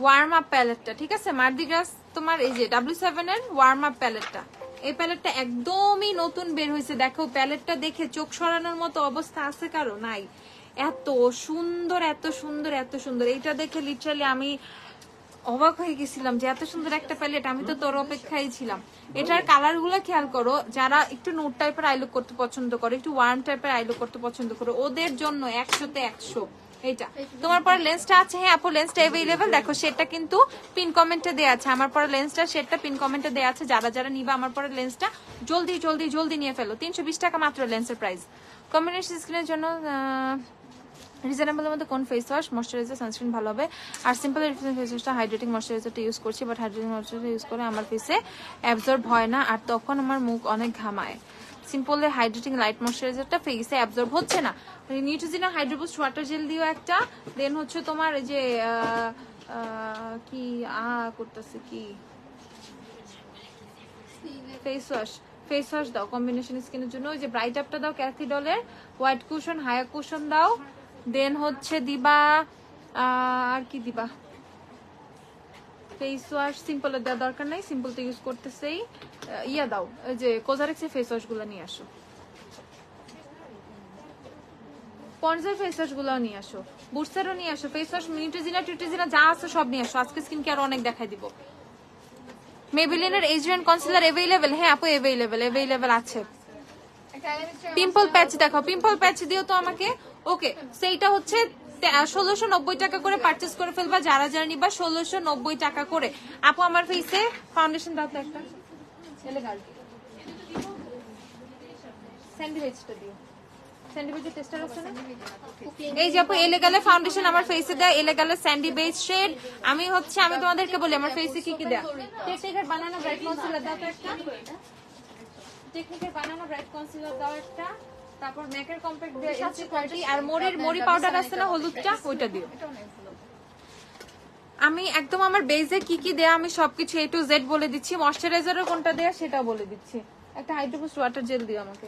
ওয়ার্ম আপ প্যালেটটা, ঠিক আছে? মার্দি গ্রাস তোমার এই যে W7 এর ওয়ার্ম আপ প্যালেটটা, এই প্যালেটটা একদমই নতুন বের হয়েছে। দেখো প্যালেটটা দেখে চোখ সরানোর মতো অবস্থা আছে কারো? নাই। এত সুন্দর এইটা দেখে লিটারালি আমি অবাক হয়ে গেছিলাম যে এত সুন্দর একটা প্যালেট। আমি তো তোর অপেক্ষায় ছিলাম। এটার কালার গুলো খেয়াল করো। যারা একটু নুড টাইপের আইলুক করতে পছন্দ করো, একটু ওয়ার্ম টাইপের আইলুক করতে পছন্দ করো, ওদের জন্য 100-তে 100। এইটা তোমার পরে লেন্সটা আছে। হ্যাঁ আপু লেন্সটা অ্যাভেলেবেল, দেখো সেটটা কিন্তু পিন কমেন্টে দেয়া আছে। আমার পরে লেন্সটা সেটটা পিন কমেন্টে দেয়া আছে। যারা যারা নিবা আমার পরে লেন্সটা জলদি জলদি জলদি নিয়ে ফেলো। 320 টাকা মাত্র লেন্সের প্রাইস। কম্বিনেশন স্কিনের জন্য রিজনেবলের মধ্যে কোন ফেস ওয়াশ ময়শ্চারাইজার সানস্ক্রিন ভালো হবে? আর সিম্পল ফেস ওয়াশটা হাইড্রেটিং ময়শ্চারাইজারটা ইউজ করছি, বাট হাইড্রেটিং ময়শ্চারাইজার ইউজ করে আমার ফেসে অ্যাবজর্ব হয় না, আর তখন আমার মুখ অনেক ঘামায়। সিম্পলের হাইড্রেটিং লাইট ময়শ্চারাইজারটা ফেসে অ্যাবজর্ব হচ্ছে না। নিউট্রিজিনা হাইড্রোবুস্ট ওয়াটার জেল দিও একটা। দেন হচ্ছে তোমার এই যে কি করতেছে কি ফেস ওয়াশ দাও কম্বিনেশন স্কিনের জন্য। ওই যে ব্রাইট আপটা দাও ক্যাথিডলের, হোয়াইট কুশন হায়ার কুশন দাও। দেন হচ্ছে দিবা আর কি দিবা, ফেস ওয়াশ সিম্পলের দেওয়ার দরকার নাই, সিম্পল তো ইউজ করতেছেই। ইয়া দাও ওই যে কোজারেক্সের ফেস ওয়াশ গুলো নিয়ে আসো, পন্ডসের ফেস ওয়াশ গুলো নিয়ে আসো, বুস্টারও নিয়ে আসো, ফেস ওয়াশ নিউট্রিজিনা যা আছে সব নিয়ে আসো। আজকে স্কিন কেয়ার অনেক দেখাই দিব। মেবেলিনের এজিয়ান কনসিলার অ্যাভেলেবেল? হ্যাঁ আপু অ্যাভেলেবেল আছে। পিম্পল প্যাচ দেখাও, পিম্পল প্যাচ দিও তো আমাকে। ওকে সেইটা হচ্ছে 1690 টাকা করে পারচেস করে ফেলবা যারা যারা নিবা, 1690 টাকা করে। আপু আমার ফেসে ফাউন্ডেশন দাও তো একটা, স্যান্ডউইচটা দিও, স্যান্ডউইচের টেস্টার আছে না? এই যে আপু এলেগালে ফাউন্ডেশন আমার ফেসে দেয়, এলেগালে স্যান্ডি বেস শেড। আমি তোমাদেরকে বলি আমার ফেসে কি কি দেয়। টেকনিকের বানানো ব্রাইট কনসিলার দাও তো একটা, টেকনিকের বানানো ব্রাইট কনসিলার দাও একটা। তারপর ম্যাকের কম্প্যাক্ট দিয়ে কোয়ালিটি, আর মরি পাউডার আছে না হলুদটা, ওইটা দিও। আমি একদম আমার বেজে কি কি দেয়া আমি সবকিছু A to Z বলে দিচ্ছি। ময়শ্চারাইজারও কোনটা দেয়া সেটাও বলে দিচ্ছি। একটা হাইড্রোবুস্ট ওয়াটার জেল দিও আমাকে।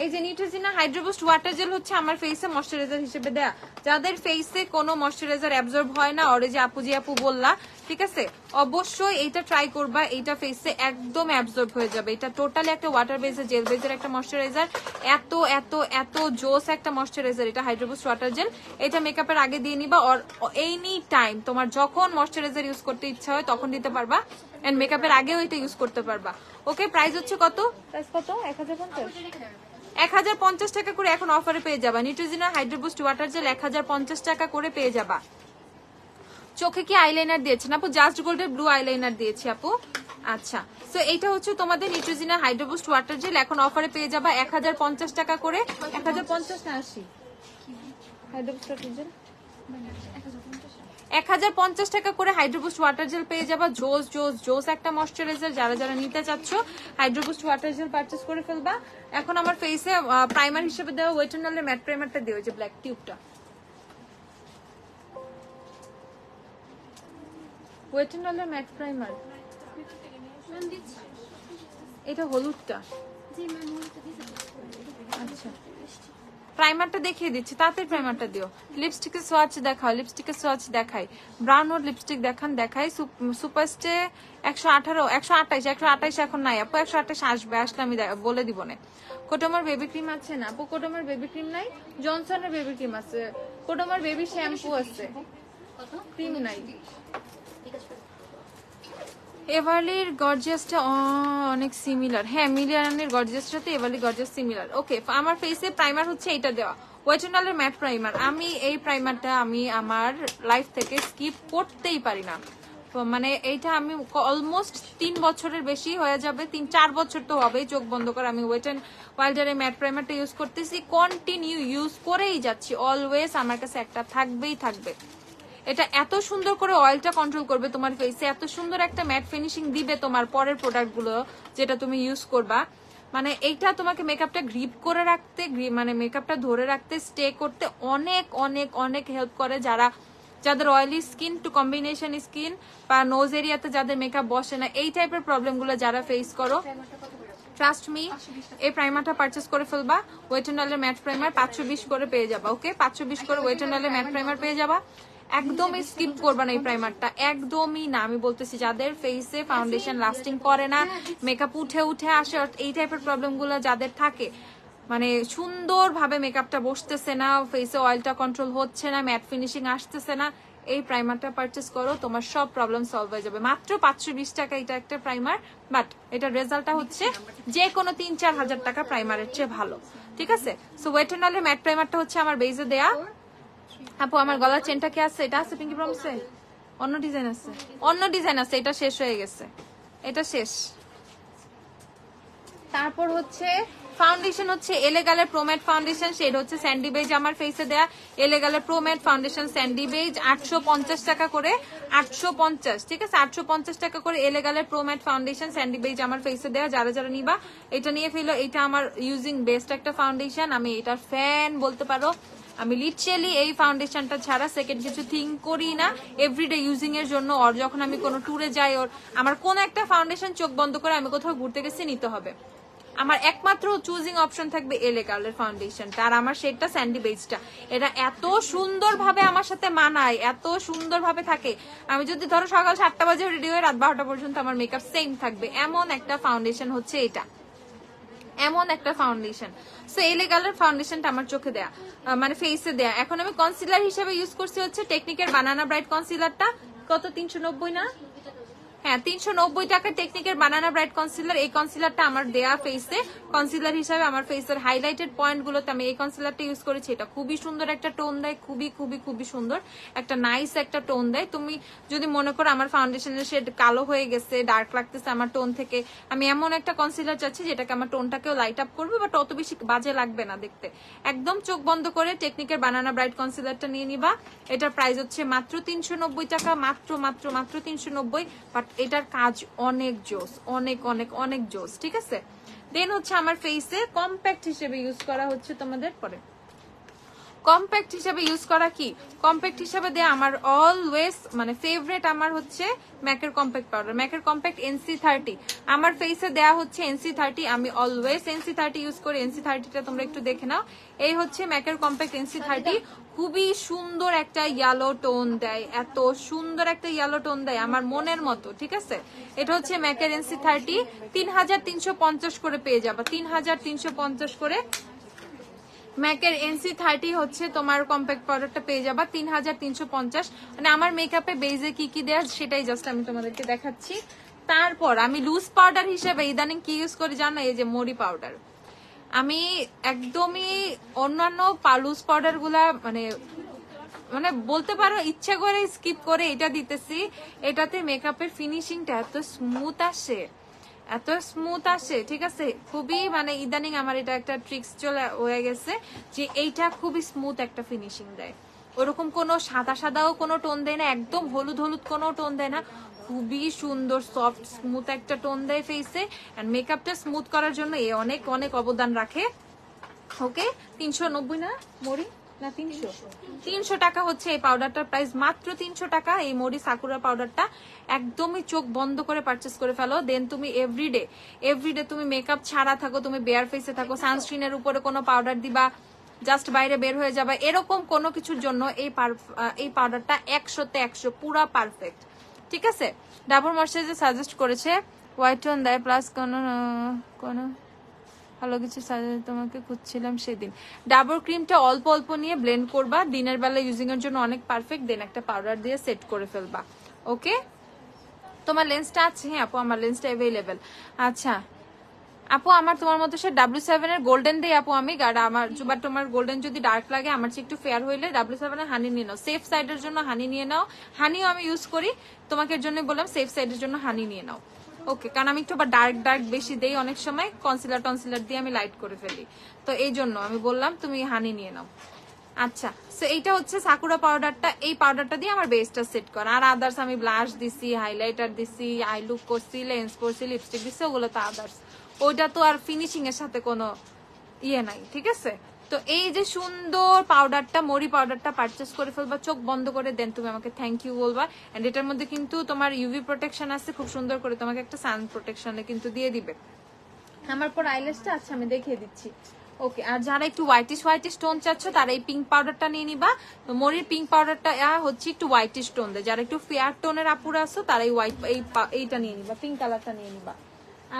এই যে নিউট্রিজিনা হাইড্রোবুস্ট ওয়াটার জেল হচ্ছে আমার ফেসে ময়শ্চারাইজার হিসেবে দেয়া। যাদের ফেসে কোনো ময়শ্চারাইজার অ্যাবজর্ব হয় না, ওরে যে আপু বললা, ঠিক আছে, অবশ্যই এইটা ট্রাই করবা। এইটা ফেসে একদম অ্যাবজর্ব হয়ে যাবে। এটা টোটালি একটা ওয়াটার বেসের জেল বেসের একটা ময়শ্চারাইজার, এত এত এত জোস একটা ময়শ্চারাইজার এটা হাইড্রোবুস্ট ওয়াটার জেল। এটা মেকআপের আগে দিয়ে নিবা, অর এনি টাইম তোমার যখন ময়শ্চারাইজার ইউজ করতে ইচ্ছা হয় তখন দিতে পারবা, এন্ড মেকআপের আগেও এটা ইউজ করতে পারবা। ওকে প্রাইস হচ্ছে কত? প্রাইস কত? 1050 টাকা করে এখন অফারে পেয়ে যাবা। নিউট্রিজিনা হাইড্রোবুস্ট ওয়াটার জেল 1050 টাকা করে পেয়ে যাবা। চোখে কি আইলাইনার দিয়েছেন আপু? জাস্ট গোল্ডের ব্লু আইলাইনার দিয়েছি আপু। আচ্ছা সো এইটা হচ্ছে তোমাদের নিউট্রিজিনা হাইড্রোবুস্ট ওয়াটার জেল, এখন অফারে পেয়ে যাবা 1050 টাকা করে। 1050 না 80 হাইড্রোবুস্ট ওয়াটার জেল 1050 টাকা করে হাইড্রোবুস্ট ওয়াটার জেল পেয়ে যাবা। জোস একটা ময়শ্চারাইজার। যারা যারা নিতে চাচ্ছ হাইড্রোবুস্ট ওয়াটার জেল পারচেজ করে ফেলবা। এখন আমার ফেসে প্রাইমার হিসেবে দেওয়া ওয়েটনালের ম্যাট প্রাইমারটা দিও, যে ব্ল্যাক টিউবটা, ওয়েটনালের ম্যাট প্রাইমার, এটা হলুদটা। আচ্ছা প্রাইমারটা দেখিয়ে দিচ্ছি, তাড়াতাড়ি প্রাইমারটা দিও। লিপস্টিকের সোয়াচ দেখাও, লিপস্টিকের সোয়াচ দেখাই, ব্রাউন ওর লিপস্টিক দেখাই। সুপারস্টে 128 এখন নাই আপু, 128 আসবে, আসলে আমি বলে দিব না। কোটোমার বেবি ক্রিম আছে না আপু? কোটোমার বেবি ক্রিম নাই, জনসনের বেবি ক্রিম আছে, কোটোমার বেবি শ্যাম্পু আছে, ক্রিম নাই। এভারলির গর্জিয়াসটা অনেক সিমিলার। হ্যাঁ মিলিয়ানের গর্জিয়াসটা তো এভারলি গর্জিয়াস সিমিলার। ওকে আমার ফেসে প্রাইমার হচ্ছে এইটা দেওয়া, ওয়েটনালের ম্যাট প্রাইমার। আমি এই প্রাইমারটা আমি আমার লাইফ থেকে স্কিপ করতেই পারি না। মানে এইটা আমি অলমোস্ট 3 বছরের বেশি হয়ে যাবে, 3-4 বছর তো হবেই চোখ বন্ধ করে আমি ওয়েট এন্ড ওয়াইল্ডারের ম্যাট প্রাইমারটা ইউজ করতেছি, কন্টিনিউ ইউজ করেই যাচ্ছি। অলওয়েজ আমার কাছে একটা থাকবেই থাকবে। এটা এত সুন্দর করে অয়েলটা কন্ট্রোল করবে তোমার ফেসে, এত সুন্দর একটা ম্যাট ফিনিশিং দিবে তোমার পরের প্রোডাক্টগুলো যেটা তুমি ইউজ করবা। মানে এইটা তোমাকে মেকআপটা গ্রিপ করে রাখতে, মানে মেকআপটা ধরে রাখতে, স্টে করতে অনেক অনেক অনেক হেল্প করে। যাদের oily skin to combination skin বা নোজ এরিয়াতে যাদের মেকআপ বসে না, এই টাইপের প্রবলেমগুলো যারা ফেস করো, ট্রাস্ট মি এই প্রাইমারটা পারচেস করে ফেলবা। ওয়েটনালের ম্যাট প্রাইমার 520 করে পেয়ে যাবা। ওকে 520 করে ওয়েটনালের ম্যাট প্রাইমার পেয়ে যাবা। একদমই স্কিপ করবা না এই প্রাইমারটা, একদমই না। আমি বলতেছি যাদের ফেসে ফাউন্ডেশন লাস্টিং করে না, মেকআপ উঠে আসে, এই টাইপের প্রবলেমগুলো যাদের থাকে, মানে সুন্দরভাবে মেকআপটা বসতেছে না, ফেসে অয়েলটা কন্ট্রোল হচ্ছে না, ম্যাট ফিনিশিং আসতেছে না, এই প্রাইমারটা পারচেস করো, তোমার সব প্রবলেম সলভ হয়ে যাবে। মাত্র 520 টাকা এটা একটা প্রাইমার, বাট এটার রেজাল্টটা হচ্ছে যে কোনো 3-4 হাজার টাকা প্রাইমারের চেয়ে ভালো, ঠিক আছে। সো ওয়েট এন্ড অয়েলের ম্যাট প্রাইমারটা হচ্ছে আমার বেজে দেয়া। আপু আমার গলার চেনটা কি আছে? এটা আছে পিঙ্কি প্রমিসে? অন্য ডিজাইন আছে, অন্য ডিজাইন আছে, এটা শেষ হয়ে গেছে, এটা শেষ। তারপর হচ্ছে ফাউন্ডেশন হচ্ছে এলেগালের প্রোম্যাট ফাউন্ডেশন, শেড হচ্ছে স্যান্ডি বেজ, আমার ফেসে দেয়া এলেগালের প্রোম্যাট ফাউন্ডেশন স্যান্ডি বেজ 850 টাকা করে, 850, ঠিক আছে, 850 টাকা করে এলেগালের প্রোম্যাট ফাউন্ডেশন স্যান্ডি বেজ আমার ফেসে দেয়া। যারা যারা নিবা এটা নিয়ে ফেলো, এটা আমার ইউজিং বেস্ট একটা ফাউন্ডেশন, আমি এটার ফ্যান বলতে পারো। আমি লিটারালি এই ফাউন্ডেশনটা ছাড়া সেকেন্ড কিছু থিঙ্ক করি না এভরিডে ইউজিং এর জন্য। আর যখন আমি কোনো ট্যুরে যাই, ওর আমার কোন একটা ফাউন্ডেশন চোখ বন্ধ করে আমি কোথাও ঘুরতে গেছি নিতে হবে, আমার একমাত্র চুজিং অপশন থাকবে এলে গার্লের ফাউন্ডেশনটা, আর আমার শেডটা স্যান্ডি বেজটা। এটা এত সুন্দরভাবে আমার সাথে মানায়, এত সুন্দরভাবে থাকে। আমি যদি ধরো সকাল 7টা বাজে রেডি হয়ে রাত 12টা পর্যন্ত আমার মেকআপ সেম থাকবে, এমন একটা ফাউন্ডেশন হচ্ছে এটা, এমন একটা ফাউন্ডেশন। সো এলে গার্লের ফাউন্ডেশনটা আমার চোখে দেয়া, মানে ফেসে দেয়া। এখন আমি কনসিলার হিসেবে ইউজ করছি হচ্ছে টেকনিকের বানানা ব্রাইট কনসিলারটা, কত 390 না? হ্যাঁ 390 টাকা টেকনিকের বানানা ব্রাইট কনসিলার। এই কনসিলারটা আমার দেয়া ফেসে কনসিলার হিসাবে আমার ফেসের হাইলাইটেড পয়েন্ট গুলোতে আমি এই কনসিলারটা ইউজ করেছি। এটা খুবই সুন্দর একটা টোন দেয়, খুবই খুবই খুবই সুন্দর একটা নাইস একটা টোন দেয়। তুমি যদি মনে করো আমার ফাউন্ডেশনের শেড কালো হয়ে গেছে, ডার্ক লাগতেছে আমার টোন থেকে, আমি এমন একটা কনসিলার চাচ্ছি যেটাকে আমার টোনটাকেও লাইট আপ করবে, বাট অত বেশি বাজে লাগবে না দেখতে। একদম চোখ বন্ধ করে টেকনিকের বানানা ব্রাইট কনসিলারটা নিয়ে নিবা। এটার প্রাইস হচ্ছে মাত্র 390 টাকা, মাত্র মাত্র মাত্র 390, বাট এটার কাজ অনেক জোস, অনেক অনেক অনেক জোস, ঠিক আছে। দেন হচ্ছে আমার ফেসে কম্প্যাক্ট হিসেবে ইউজ করা হচ্ছে তোমাদের পরে, কম্প্যাক্ট হিসেবে ইউজ করা কি, কম্প্যাক্ট হিসেবে দেয়া আমার অলওয়েজ মানে ফেভারিট আমার হচ্ছে ম্যাকের কম্প্যাক্ট পাউডার, ম্যাকের কম্প্যাক্ট NC30 আমার ফেসে দেয়া হচ্ছে NC30। আমি অলওয়েজ NC30 ইউজ করি, NC30টা তোমরা একটু দেখে নাও। এই হচ্ছে ম্যাকের কম্প্যাক্ট NC30, খুবই সুন্দর একটা ইয়েলো টোন দেয়, এত সুন্দর একটা ইয়েলো টোন দেয় আমার মনের মতো, ঠিক আছে। এটা হচ্ছে ম্যাকের NC30, 3350 করে পেয়ে যাবা, 3350 করে ম্যাকের NC30 হচ্ছে তোমার কম্প্যাক্ট পাউডারটা পেয়ে যাবা 3350। মানে আমার মেকআপে বেজে কি কি দেয়া সেটাই জাস্ট আমি তোমাদেরকে দেখাচ্ছি। তারপর আমি লুজ পাউডার হিসেবে ইদানিং কি ইউজ করি জানো, এই যে মরি পাউডার। আমি একদমই অন্যান্য লুজ পাউডার গুলা মানে মানে বলতে পারো ইচ্ছা করে স্কিপ করে এটা দিতেছি। এটাতে মেকআপের ফিনিশিংটা এত স্মুথ আসে, এত স্মুথ আসে, ঠিক আছে। খুবই মানে ইদানিং আমার এটা একটা ট্রিক্স চলে হয়ে গেছে যে এইটা খুবই স্মুথ একটা ফিনিশিং দেয়। ওরকম কোনো সাদা সাদাও কোনো টোন দেয় না, একদম হলুদ হলুদ কোনো টোন দেয় না, খুবই সুন্দর সফট স্মুথ একটা টোন দেয় ফেসে। এন্ড মেকআপটা স্মুথ করার জন্য এ অনেক অনেক অবদান রাখে। ওকে 390 না মরি না 300 টাকা হচ্ছে এই পাউডারটার প্রাইস, মাত্র 300 টাকা। এই মরি সাকুরা পাউডারটা একদমই চোখ বন্ধ করে পারচেস করে ফেলো। দেন তুমি এভরিডে তুমি মেকআপ ছাড়া থাকো, তুমি বেয়ার ফেসে থাকো, সানস্ক্রিনের উপরে কোনো পাউডার দিবা, জাস্ট বাইরে বের হয়ে যাবা, এরকম কোনো কিছুর জন্য এই পাউডারটা 100তে 100 পুরা পারফেক্ট, ঠিক আছে। ডাবর ময়শ্চারাইজার সাজেস্ট করেছে, হোয়াইট টোন দেয় প্লাস কোনো ভালো কিছু তোমাকে খুঁজছিলাম সেদিন। ডাবর ক্রিমটা অল্প অল্প নিয়ে ব্লেন্ড করবা, দিনের বেলা ইউজিং এর জন্য অনেক পারফেক্ট। দেন একটা পাউডার দিয়ে সেট করে ফেলবা। ওকে তোমার লেন্সটা আছে? হ্যাঁ আপু আমার লেন্সটা অ্যাভেলেবেল। আচ্ছা আপু আমার তোমার মতো সে W7 এর গোল্ডেন দেই আপু আমি, আমার বাট তোমার গোল্ডেন যদি ডার্ক লাগে, আমার চেয়ে একটু ফেয়ার হইলে W7 এর হানি নিয়ে নাও, সেফ সাইডের জন্য হানি নিয়ে নাও। হানিও আমি ইউজ করি, তোমাকে এর জন্য বললাম সেফ সাইডের জন্য হানি নিয়ে নাও। ওকে কারণ আমি একটু ডার্ক বেশি দেই অনেক সময়, কনসিলার দিয়ে আমি লাইট করে ফেলি, তো এই জন্য আমি বললাম তুমি হানি নিয়ে নাও। আচ্ছা সো এইটা হচ্ছে সাকুরা পাউডারটা, এই পাউডারটা দিয়ে আমার বেসটা সেট করা। আর আদার্স আমি ব্লাশ দিছি, হাইলাইটার দিছি, আই লুক করছি, লেন্স করছি, লিপস্টিক দিছি, ওগুলো তো আদার্স, ওইটা তো আর ফিনিশিং এর সাথে কোনো ইয়ে নাই, ঠিক আছে। তো এই যে সুন্দর পাউডারটা, মরি পাউডারটা পারচেস করে ফেলবা চোখ বন্ধ করে, দেন তুমি আমাকে থ্যাংক ইউ বলবা। এন্ড এটার মধ্যে কিন্তু তোমার ইউভি প্রোটেকশন আছে, খুব সুন্দর করে তোমাকে একটা সান প্রোটেকশনে কিন্তু দিয়ে দিবে। আমার পর আইল্যাশটা আছে আমি দেখিয়ে দিচ্ছি। ওকে আর যারা একটু হোয়াইটিশ টোন চাচ্ছ তারা এই পিঙ্ক পাউডারটা নিয়ে নিবা। মরির পিঙ্ক পাউডারটা হচ্ছে একটু হোয়াইটিশ টোন দেয়, যারা একটু ফেয়ার টোনের আপুরা আছো তারা এই এইটা নিয়ে নিবা, পিঙ্ক কালারটা নিয়ে নিবা।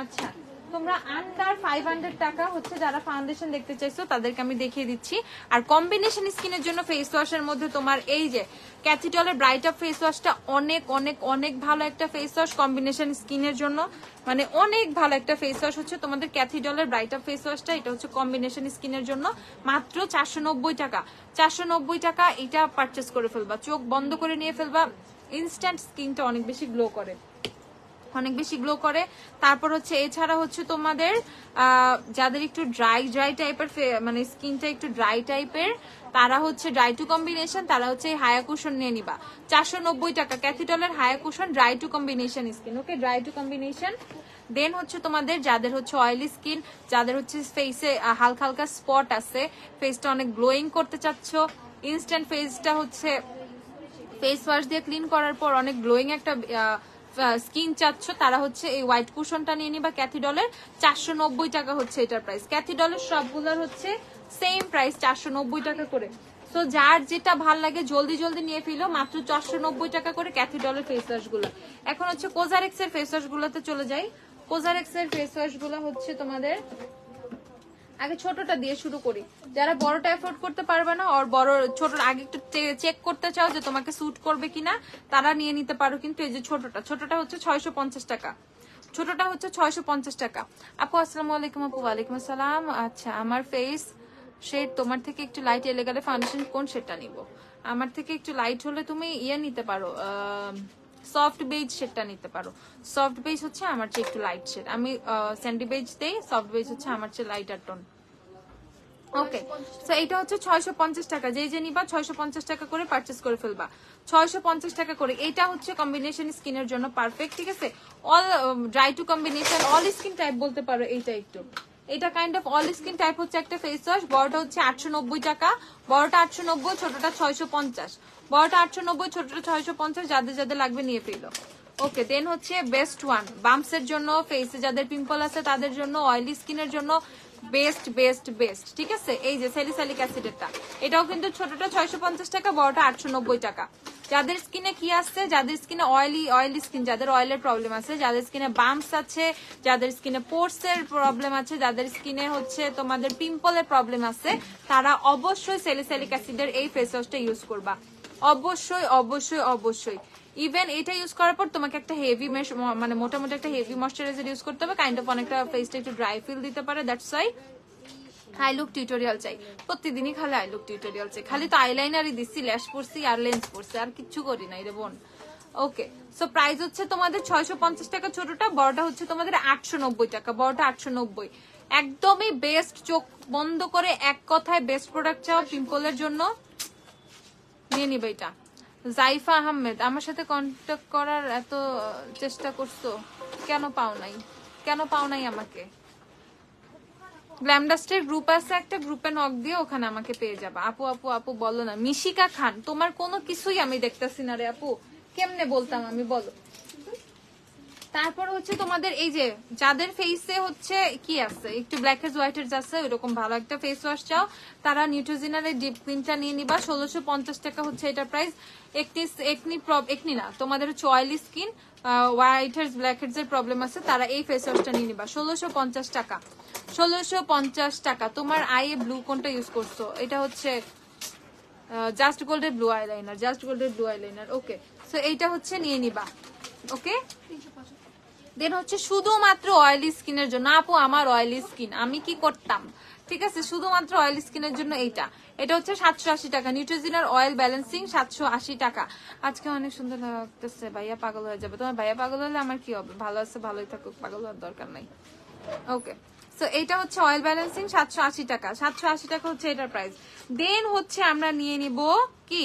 আচ্ছা তোমরা আন্ডার 500 টাকা হচ্ছে যারা ফাউন্ডেশন দেখতে চাইছো তাদেরকে আমি দেখিয়ে দিচ্ছি। আর কম্বিনেশন স্কিনের জন্য ফেস ওয়াশের মধ্যে তোমার এই যে ক্যাথিডলের ব্রাইট আপ ফেস ওয়াশটা অনেক অনেক অনেক ভালো একটা ফেস ওয়াশ কম্বিনেশন স্কিনের জন্য, মানে অনেক ভালো একটা ফেস ওয়াশ হচ্ছে তোমাদের ক্যাথিডলের ব্রাইট আপ ফেস ওয়াশটা। এটা হচ্ছে কম্বিনেশন স্কিনের জন্য মাত্র 490 টাকা। 490 টাকা এটা পারচেস করে ফেলবা, চোখ বন্ধ করে নিয়ে ফেলবা, ইনস্ট্যান্ট স্কিনটা অনেক বেশি গ্লো করে, অনেক বেশি গ্লো করে। তারপর হচ্ছে এছাড়া হচ্ছে তোমাদের যাদের একটু ড্রাই টাইপের মানে স্কিনটা একটু ড্রাই টাইপের, তারা হচ্ছে ড্রাই টু কম্বিনেশন, তারা হচ্ছে হায়াকুশন নিয়ে নিবা 490 টাকা। ক্যাথিডলের হায়াকুশন dry to combination skin, okay dry to combination. Then হচ্ছে তোমাদের যাদের হচ্ছে অয়েলি স্কিন, যাদের হচ্ছে ফেসে হালকা হালকা স্পট আছে, ফেসটা অনেক গ্লোয়িং করতে চাচ্ছ, ইনস্ট্যান্ট ফেসটা হচ্ছে ফেস ওয়াশ দিয়ে ক্লিন করার পর অনেক গ্লোয়িং একটা স্কিন চাচ্ছ, তারা হচ্ছে এই হোয়াইট কুশনটা নিয়ে নিবা ক্যাথিডলের। 490 টাকা হচ্ছে এটার প্রাইস। ক্যাথিডলের সবগুলোর হচ্ছে সেম প্রাইস 490 টাকা করে। তো যার যেটা ভাল লাগে জলদি জলদি নিয়ে ফেলো, মাত্র 490 টাকা করে ক্যাথিডলের ফেস ওয়াশ গুলো। এখন হচ্ছে কোজারেক্স এর ফেস ওয়াশ গুলোতে চলে যাই। কোজারেক্স এর ফেস ওয়াশ গুলো হচ্ছে তোমাদের, আগে ছোটটা দিয়ে শুরু করি। যারা বড়টা এফোর্ড করতে পারবে না আর বড় ছোট আগে একটু চেক করতে চাও যে তোমাকে স্যুট করবে কিনা, তারা নিয়ে নিতে পারো। কিন্তু এই যে ছোটটা হচ্ছে 650 টাকা। ছোটটা হচ্ছে 650 টাকা। আপু আসসালামু আলাইকুম। আপু ওয়ালাইকুম আসসালাম। আচ্ছা, আমার ফেস শেড তোমার থেকে একটু লাইট এলে গেলে ফাউন্ডেশন কোন শেডটা নিব? আমার থেকে একটু লাইট হলে তুমি ইয়ে নিতে পারো, সফট বেজ শেডটা নিতে পারো। সফট বেজ হচ্ছে আমার চেয়ে একটু লাইট শেড, আমি স্যান্ডি বেজ দেই, সফট বেজ হচ্ছে আমার চেয়ে লাইটার টোন। ওকে, সো এটা হচ্ছে 650 টাকা। যে নিবা 650 টাকা করে পারচেস করে ফেলবা, 650 টাকা করে। এটা হচ্ছে কম্বিনেশন স্কিনের জন্য পারফেক্ট, ঠিক আছে। All dry to combination, all skin type বলতে পারো এইটা একটু। এটা kind of all skin type হচ্ছে একটা ফেস ওয়াশ। বড়টা হচ্ছে 890 টাকা, বড়টা 890, ছোটটা 650। বড়টা 890, ছোটটা 650। যাদের লাগবে নিয়ে ফেলো। ওকে, দেন হচ্ছে বেস্ট ওয়ান বাম্পসের জন্য, ফেসে যাদের পিম্পল আছে তাদের জন্য, অয়েলি স্কিনের জন্য বেস্ট বেস্ট বেস্ট, ঠিক আছে। এই যে স্যালিসাইলিক অ্যাসিডেরটা, এটাও কিন্তু ছোটটা 650 টাকা, বড়টা 890 টাকা। যাদের স্কিনে কি আছে, যাদের স্কিনে অয়েলি স্কিন, যাদের অয়েলের প্রবলেম আছে, যাদের স্কিনে বাম্পস আছে, যাদের স্কিনে পোর্স এর প্রবলেম আছে, যাদের স্কিনে হচ্ছে তোমাদের পিম্পলের প্রবলেম আছে, তারা অবশ্যই স্যালিসাইলিক অ্যাসিডের এই ফেস ওয়াশটা ইউজ করবা। অবশ্যই অবশ্যই অবশ্যই। ইভেন এটা ইউজ করার পর তোমাকে একটা হেভি মানে মোটামুটি একটা হেভি ময়শ্চারাইজার ইউজ করতে হবে, কাইন্ড অফ অনেকটা ফেসটা একটু ড্রাই ফিল দিতে পারে। That's why I look tutorial চাই, প্রতিদিনই খালি আই লুক টিউটোরিয়াল চাই। খালি তো আইলাইনারই দিচ্ছি, ল্যাশ পরছি আর লেন্স পরছি, আর কিচ্ছু করি নাই রে বোন। ওকে, সো প্রাইস হচ্ছে তোমাদের 650 টাকা ছোটটা, বড়টা হচ্ছে তোমাদের 890 টাকা। বড়টা 890, একদমই বেস্ট। চোখ বন্ধ করে এক কথায় বেস্ট প্রোডাক্ট চাও পিম্পলের জন্য, নিয়ে নিবে এটা। জাইফা আহমেদ, আমার সাথে কন্ট্যাক্ট করার এত চেষ্টা করছো, কেন পাও নাই আমাকে? গ্ল্যামডাস্টের গ্রুপ আছে একটা, গ্রুপে নক দিয়ে ওখানে আমাকে পেয়ে যাবা। আপু আপু আপু বলো না। মিশিকা খান, তোমার কোনো কিছুই আমি দেখতেছি না রে আপু, কেমনে বলতাম আমি, বলো। তারপর হচ্ছে তোমাদের এই যে যাদের ফেসে হচ্ছে কি আছে, একটু ব্ল্যাক হেডস হোয়াইট হেডস আছে, ওইরকম ভালো একটা ফেস ওয়াশ চাও, তারা নিউট্রিজিনারের ডিপ ক্লিনটা নিয়ে নিবা। 1650 টাকা হচ্ছে এটা প্রাইস। একনি না, তোমাদের হচ্ছে oily skin, white heads black heads এর প্রবলেম আছে, তারা এই ফেস ওয়াশটা নিয়ে নিবা। 1650 টাকা, 1650 টাকা। তোমার আইয়ে ব্লু কোনটা ইউজ করছো? এটা হচ্ছে জাস্ট গোল্ডের ব্লু আইলাইনার, জাস্ট গোল্ডের ব্লু আইলাইনার। ওকে, সো এইটা হচ্ছে নিয়ে নিবা। ওকে, দেন হচ্ছে শুধুমাত্র অয়েলি স্কিনের জন্য। আপু আমার অয়েলি স্কিন, আমি কি করতাম, ঠিক আছে। শুধুমাত্র অয়েলি স্কিনের জন্য এটা হচ্ছে 780 টাকা। নিউট্রিজিনার অয়েল ব্যালেন্সিং 780 টাকা। আজকে অনেক সুন্দর লাগতেছে, ভাইয়া পাগল হয়ে যাবে। তোমার ভাইয়া পাগল হলে আমার কি হবে? ভালো আছে, ভালোই থাকুক, পাগল হওয়ার দরকার নাই। ওকে, সো এটা হচ্ছে অয়েল ব্যালেন্সিং 780 টাকা। 780 টাকা হচ্ছে এটার প্রাইস। দেন হচ্ছে আমরা নিয়ে নিব কি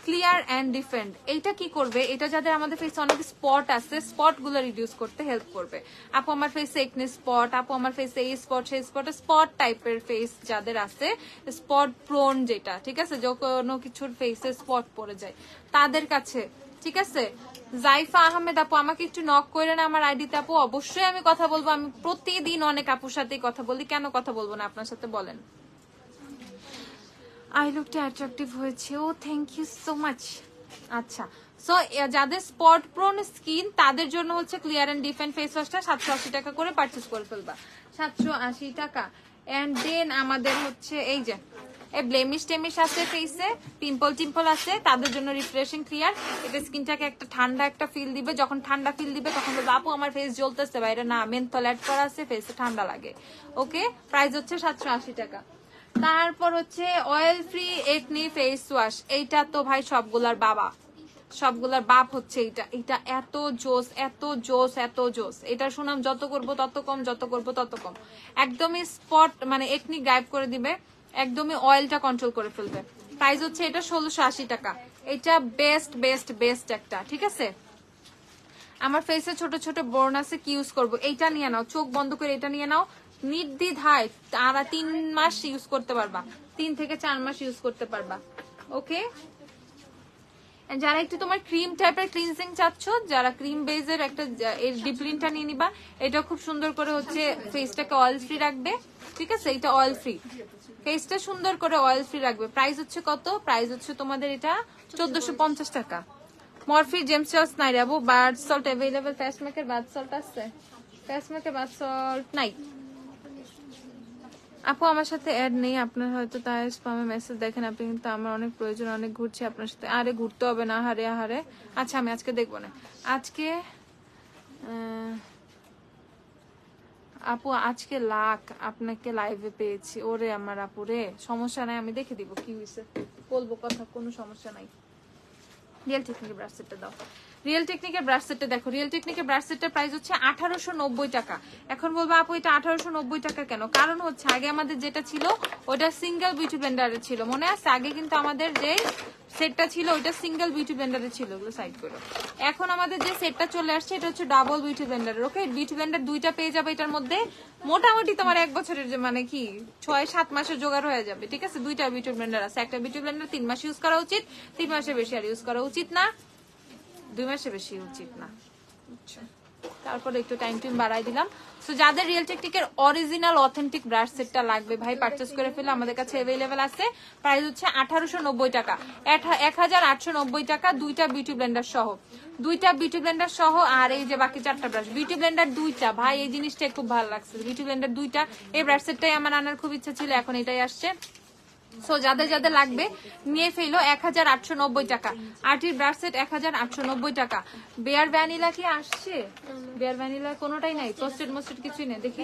ক্লিয়ার অ্যান্ড ডিফেন্ড। এইটা কি করবে, এটা যাদের আমাদের ফেসে অনেক স্পট আছে, স্পট গুলো রিডিউস করতে হেল্প করবে। আপু আমার ফেসে একনি স্পট, আপু আমার ফেসে এই স্পট সেই স্পট, স্পট টাইপের ফেস যাদের আছে, স্পট প্রোন যেটা, ঠিক আছে, যে কোনো কিছুর ফেসে স্পট পড়ে যায় তাদের কাছে, ঠিক আছে। জাইফা আহমেদ আপু আমাকে একটু নক করে না আমার আইডিতে আপু, অবশ্যই আমি কথা বলবো। আমি প্রতিদিন অনেক আপুর সাথেই কথা বলি, কেন কথা বলবো না আপনার সাথে বলেন। আই লুকটা অ্যাট্রাকটিভ হয়েছে, ও থ্যাংক ইউ সো মাচ। আচ্ছা, সো যাদের স্পট প্রোন স্কিন তাদের জন্য হচ্ছে ক্লিয়ার এন্ড ডিফেন্ড ফেস ওয়াশটা 780 টাকা করে পারচেজ করে ফেলবা, 780 টাকা। এন্ড দেন আমাদের হচ্ছে এই যে এই ব্লেমিশ টেমিশ আছে ফেসে, পিম্পল টিম্পল আছে, তাদের জন্য রিফ্রেশিং ক্লিয়ার। এটা স্কিনটাকে একটা ঠান্ডা একটা ফিল দিবে, যখন ঠান্ডা ফিল দিবে তখন বলবো আপু আমার ফেস জ্বলতেছে, বা এটা না মেন্থল অ্যাড করা আছে, ফেসে ঠান্ডা লাগে। ওকে, প্রাইস হচ্ছে 780 টাকা। তারপর হচ্ছে oil free acne face wash, এইটা তো ভাই সবগুলার বাবা, সবগুলার বাপ হচ্ছে এটা। এটা এত জোস, এত জোস, এত জোস। এটা সুনাম যত করবো তত কম, যত করবো তত কম। একদমই স্পট মানে একনি গায়েব করে দিবে, একদমই অয়েলটা কন্ট্রোল করে ফেলবে। প্রাইস হচ্ছে এটা 1680 টাকা। এটা বেস্ট বেস্ট বেস্ট একটা, ঠিক আছে। আমার ফেসে ছোট ছোট বোর্ন আছে, কি ইউজ করবো? এইটা নিয়ে নাও, চোখ বন্ধ করে এটা নিয়ে নাও, নির্দ্বিধায় তারা 3 মাস ইউজ করতে পারবা, 3 থেকে 4 মাস ইউজ করতে পারবা। ওকে, যারা একটু তোমার ক্রিম টাইপের ক্লিনজিং চাচ্ছ, যারা ক্রিম বেজের একটা এর ডিপলিনটা নিয়ে নিবা। এটা খুব সুন্দর করে হচ্ছে ফেসটাকে অয়েল ফ্রি রাখবে, ঠিক আছে। এটা অয়েল ফ্রি, ফেসটা সুন্দর করে অয়েল ফ্রি রাখবে। প্রাইস হচ্ছে কত? প্রাইস হচ্ছে তোমাদের এটা 1450 টাকা। মরফি জেমস চয়েস নাই রে আপু, বার্ড সল্ট অ্যাভেলেবল, ফেস মেকের বার্ড সল্ট আছে, ফেস মেকের বার্ড সল্ট নাই আপু, আমার সাথে অ্যাড নেই। আপনার হয়তো তাই স্প্যামে মেসেজ দেখেন আপনি, কিন্তু আমার অনেক প্রয়োজন, অনেক ঘুরছি আপনার সাথে। আরে ঘুরতে হবে না, আহারে আহারে। আচ্ছা আমি আজকে দেখবো না। আজকে আপু আজকে লাখ আপনাকে লাইভে পেয়েছি। ওরে আমার আপু রে, সমস্যা নাই, আমি দেখে দিব কি হয়েছে, বলবো কথা, কোনো সমস্যা নাই। রিয়েল টেকনিকের ব্রাশ সেটটা দাও, রিয়েল টেকনিকের ব্রাশ সেটটা দেখো। রিয়েল টেকনিকের ব্রাশ সেটটার প্রাইস হচ্ছে 1890 টাকা। এখন বলবো আপু এটা 1890 টাকা কেন? কারণ হচ্ছে আগে আমাদের যেটা ছিল ওটা সিঙ্গেল বিউটি ব্লেন্ডারে ছিল, মনে আছে? আগে কিন্তু আমাদের যে সেটটা ছিল ওইটা সিঙ্গেল বিউটি ব্লেন্ডারে ছিল, ওগুলো সাইড করো। এখন আমাদের যে সেটটা চলে আসছে এটা হচ্ছে ডাবল বিউটি ব্লেন্ডারের। ওকে, বিউটি ব্লেন্ডার দুইটা পেয়ে যাবে এটার মধ্যে। মোটামুটি তোমার 1 বছরের যে মানে কি 6-7 মাসের জোগাড় হয়ে যাবে, ঠিক আছে। দুইটা বিউটি ব্লেন্ডার আছে, একটা বিউটি ব্লেন্ডার 3 মাস ইউজ করা উচিত, 3 মাসের বেশি আর ইউজ করা উচিত না, 2 মাসের বেশি উচিত না। তারপরে একটু টাইম বাড়াই দিলাম। সো যাদের রিয়েল টেকনিকের অরিজিনাল অথেন্টিক ব্রাশ সেটটা লাগবে ভাই পারচেজ করে ফেলে, আমাদের কাছে অ্যাভেলেবেল আছে। প্রাইস হচ্ছে 1890 টাকা, 1890 টাকা, দুইটা বিউটি ব্লেন্ডার সহ, দুইটা বিউটি ব্লেন্ডার সহ। আর এই যে বাকি 4টা ব্রাশ, বিউটি ব্লেন্ডার দুইটা ভাই, এই জিনিসটাই খুব ভালো লাগছে, বিউটি ব্লেন্ডার দুইটা। এই ব্রাশ সেটটাই আমার আনার খুব ইচ্ছা ছিল, এখন এটাই আসছে। সো যাদের যাদের লাগবে নিয়ে ফেলো, 1890 টাকা। আর্টির ব্রাশ সেট 1890 টাকা। বেয়ার ভ্যানিলা কি আসছে? বেয়ার ভ্যানিলা কোনোটাই নাই, ফ্রস্টেড মোস্টেড কিছুই নেই, দেখি।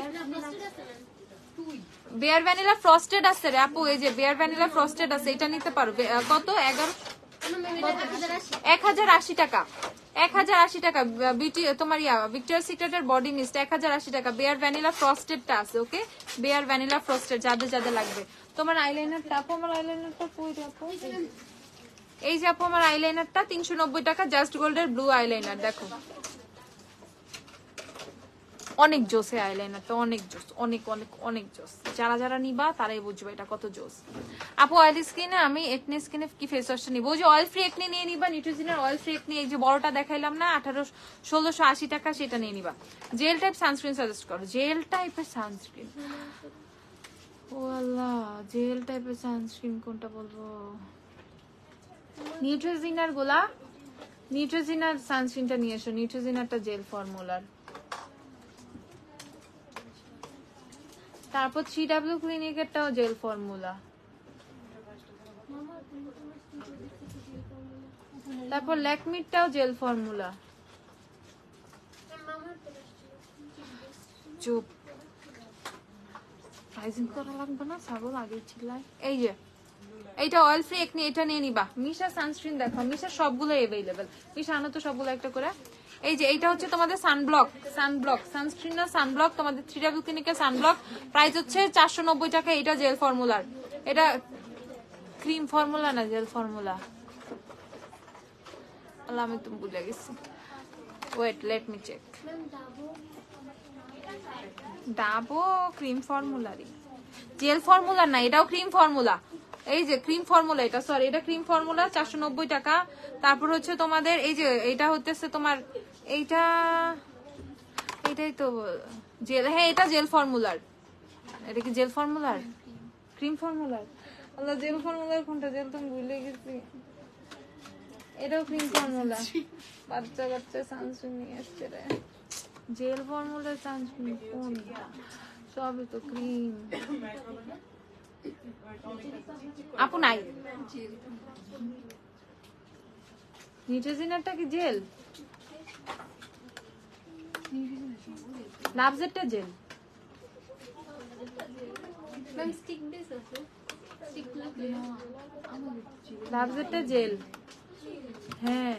বেয়ার ভ্যানিলা ফ্রস্টেড আছে রে আপু, এই যে বেয়ার ভ্যানিলা ফ্রস্টেড আছে, এটা নিতে পারো। কত? 1080 টাকা, 1080 টাকা। বিউটি তোমার ভিক্টোরিয়াস সিক্রেটের বডি মিস্ট 1080 টাকা। বেয়ার ভ্যানিলা ফ্রস্টেডটা আছে। ওকে, বেয়ার ভ্যানিলা ফ্রস্টেড যাদের যাদের লাগবে। তোমার আইলাইনারটা আপু, আমার আইলাইনারটা কই আপু? এই যে আপু আমার আইলাইনারটা 390 টাকা, জাস্ট গোল্ডের ব্লু আইলাইনার। দেখো অনেক জোস এই আইলাইনারটা, অনেক জোস, অনেক অনেক অনেক জোস। যারা যারা নিবা তারাই বুঝবে এটা কত জোস। আপু অয়েলি স্কিনে আমি একনি স্কিনে কি ফেস ওয়াশটা নিবো? ওই যে অয়েল ফ্রি একনি নিয়ে নিবা, নিউট্রিজিনের অয়েল ফ্রি একনি, এই যে বড়টা দেখাইলাম না 1680 টাকা, সেটা নিয়ে নিবা। জেল টাইপ সানস্ক্রিন সাজেস্ট করো, জেল টাইপের সানস্ক্রিন। ও আল্লাহ, জেল টাইপের সানস্ক্রিন কোনটা বলবো? নিউট্রিজিনার গুলা, নিউট্রিজিনার সানস্ক্রিনটা নিয়ে এসো, নিউট্রিজিনারটা জেল ফর্মুলার। তারপর 3W ক্লিনিকেরটাও জেল ফর্মুলা। তারপর ল্যাকমিটাও জেল ফর্মুলা। চুপ, প্রাইজিং করা লাগবে না, ছাগল আগে চিল্লায়। এই যে এইটা অয়েল ফ্রি একনি, এটা নিয়ে নিবা। মিশা সানস্ক্রিন দেখো, মিশা সবগুলো এভেলেবেল। মিশা আনো তো সবগুলো একটা করে। এই যে এইটা হচ্ছে তোমাদের সানব্লক, সানব্লক সানস্ক্রিন না সানব্লক, তোমাদের 3W ক্লিনিকের সানব্লক। প্রাইস হচ্ছে 490 টাকা। এটা জেল ফর্মুলার, এটা ক্রিম ফর্মুলা না জেল ফর্মুলা। আল্লাহ আমি তুমি ভুলে গেছি, wait let me check. ডাবো cream ফর্মুলারই, jail formula না, এটাও ক্রিম ফর্মুলা। এই যে ক্রিম ফর্মুলা, এটা সরি এটা ক্রিম ফর্মুলা 490 টাকা। তারপর হচ্ছে তোমাদের এই যে এটা হচ্ছে তোমার এইটা, এটাই তো জেল, হ্যাঁ এটা জেল ফর্মুলার। এটা কি জেল ফর্মুলার? ক্রিম ফর্মুলার। আল্লাহ জেল ফর্মুলার কোনটা? জেল তো ভুলে গেছি। এটাও ক্রিম ফর্মুলা, বাচ্চা বাচ্চা সানস্ক্রিন নিয়ে আসছে রে। জেল ফর্মুলা সানস্ক্রিন কোনটা? সবই তো ক্রিম। আপু নাই নিউট্রিজিনারটা কি জেল? লাভজেটটা জেল। লাভজেটটা জেল, হ্যাঁ।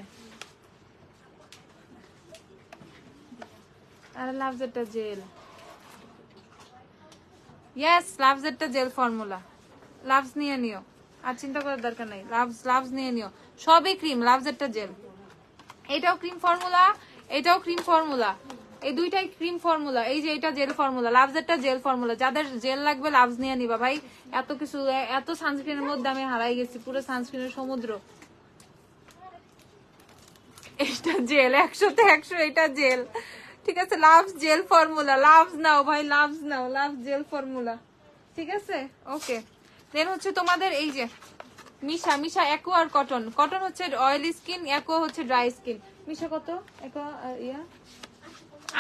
আর লাভজেটটা জেল, ইয়েস লাভজেটটা জেল ফর্মুলা। লাভস নিয়ে নিও, আর চিন্তা করার দরকার নাই। লাভস নিয়ে নিও, সবই ক্রিম। লাভজেটটা জেল, এটাও ক্রিম ফর্মুলা, এটাও ক্রিম ফর্মুলা, এই দুইটাই ক্রিম ফর্মুলা। এই যে এটা জেল ফর্মুলা, লাভজেটটা জেল ফর্মুলা। যাদের জেল লাগবে লাভস নিয়ে নিবা ভাই। এত কিছু, এত সানস্ক্রিনের মধ্যে আমি হারাই গেছি, পুরো সানস্ক্রিনের সমুদ্র। এটা জেল, 100-তে 100 এটা জেল, ঠিক আছে। লাভস জেল ফর্মুলা, লাভস নাও ভাই, লাভস নাও, লাভস জেল ফর্মুলা, ঠিক আছে। ওকে, দেন হচ্ছে তোমাদের এই যে মিশা, মিশা অ্যাকোয়া আর কটন। কটন হচ্ছে অয়েলি স্কিন, অ্যাকোয়া হচ্ছে ড্রাই স্কিন। মিশা কত? অ্যাকোয়া ইয়া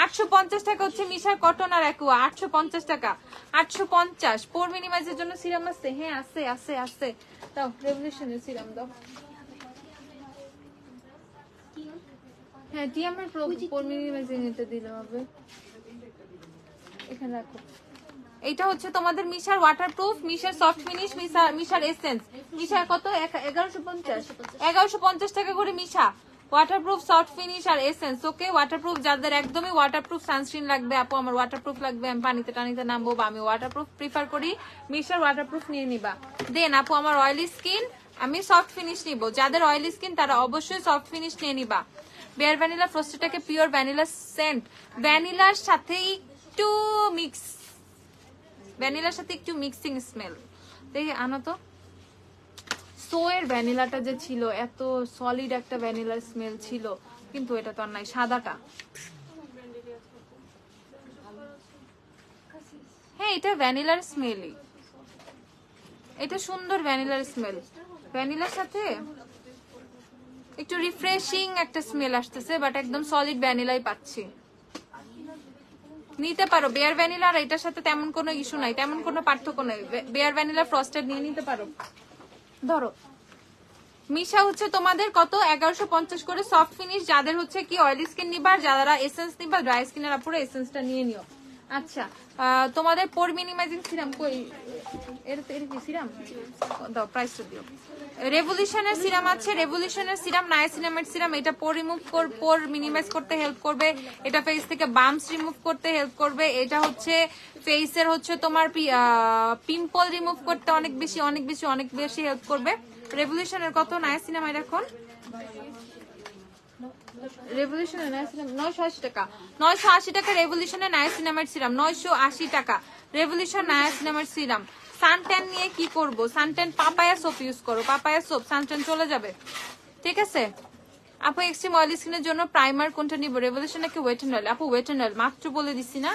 850 টাকা হচ্ছে মিশার কটন আর অ্যাকোয়া, 850 টাকা। 850। পোর মিনিমাইজের জন্য সিরাম আছে? হ্যাঁ আছে, আছে, আছে। দাও রেভলিউশনের সিরাম দাও। হ্যাঁ টি আমার পোর মিনিমাইজিং এটা দিলে হবে, এখানে রাখো। এইটা হচ্ছে তোমাদের মিশার ওয়াটারপ্রুফ, মিশার সফট ফিনিশ, মিশার এসেন্স। মিশা কত? 1150। 1150 টাকা করে মিশা ওয়াটারপ্রুফ সফট ফিনিশ আর এসেন্স। ওকে, ওয়াটারপ্রুফ যাদের একদমই ওয়াটারপ্রুফ সানস্ক্রিন লাগবে, আপু আমার ওয়াটারপ্রুফ লাগবে, আমি পানিতে টানিতে নামবো বা আমি ওয়াটারপ্রুফ প্রিফার করি, মিশার ওয়াটারপ্রুফ নিয়ে নিবা। দেন আপু আমার অয়েলি স্কিন, আমি সফট ফিনিশ নিব। যাদের অয়েলি স্কিন তারা অবশ্যই সফট ফিনিশ নিয়ে নিবা। বেয়ার ভ্যানিলা ফ্রস্টেডটাকে পিওর ভ্যানিলা সেন্ট, ভ্যানিলার সাথে একটু মিক্স, ভ্যানিলার সাথে একটু মিক্সিং স্মেল। দেখি আনো তো। সোয়ের ভ্যানিলাটা যে ছিল এত সলিড একটা ভ্যানিলার স্মেল ছিল, কিন্তু এটা তো আর নাই, সাদাটা। হ্যাঁ এটা ভ্যানিলার স্মেলই, এটা সুন্দর ভ্যানিলার স্মেল। ভ্যানিলার সাথে একটু রিফ্রেশিং একটা স্মেল আসতেছে, বাট একদম সলিড ভ্যানিলাই পাচ্ছি। নিতে পারো বেয়ার ভ্যানিলা, আর এটার সাথে তেমন কোনো ইস্যু নাই, তেমন কোনো পার্থক্য নাই। বেয়ার ভ্যানিলা ফ্রস্টেড নিয়ে নিতে পারো। ধরো মিশা হচ্ছে তোমাদের কত? 1150 করে সফট ফিনিশ। যাদের হচ্ছে কি অয়েলি স্কিন নিবা, যারা এসেন্স নিবা, ড্রাই স্কিনের আপুরা এসেন্সটা নিয়ে নিও। আচ্ছা তোমাদের পোর মিনিমাইজিং সিরাম কই? এর কি সিরাম দাও, প্রাইসটা দিও। রেভলিউশনের সিরাম আছে, রেভলিউশনের সিরাম, নায়াসিনামাইড সিরাম। এটা পোর মিনিমাইজ করতে হেল্প করবে, এটা ফেস থেকে বাম্পস রিমুভ করতে হেল্প করবে, এটা হচ্ছে ফেসের হচ্ছে তোমার পিম্পল রিমুভ করতে অনেক বেশি অনেক বেশি অনেক বেশি হেল্প করবে। রেভলিউশনের কত নায়াসিনামাইড এখন? রেভলিউশনের নায়াসিনামাইড 980 টাকা, 980 টাকা রেভলিউশনের নায়াসিনামাইড সিরাম, 980 টাকা রেভলিউশন নায়াসিনামাইড সিরাম। সানট্যান নিয়ে কি করব? সানট্যান পাপায়া সোপ ইউজ করো, পাপায়া সোপ, সানট্যান চলে যাবে, ঠিক আছে। আপু এক্সট্রিম অয়েলি স্কিনের জন্য প্রাইমার কোনটা নিব? রেভলিউশন নাকি ওয়েট এন্ড অয়েল? আপু ওয়েট এন্ড অয়েল, মাত্র বলে দিছি না।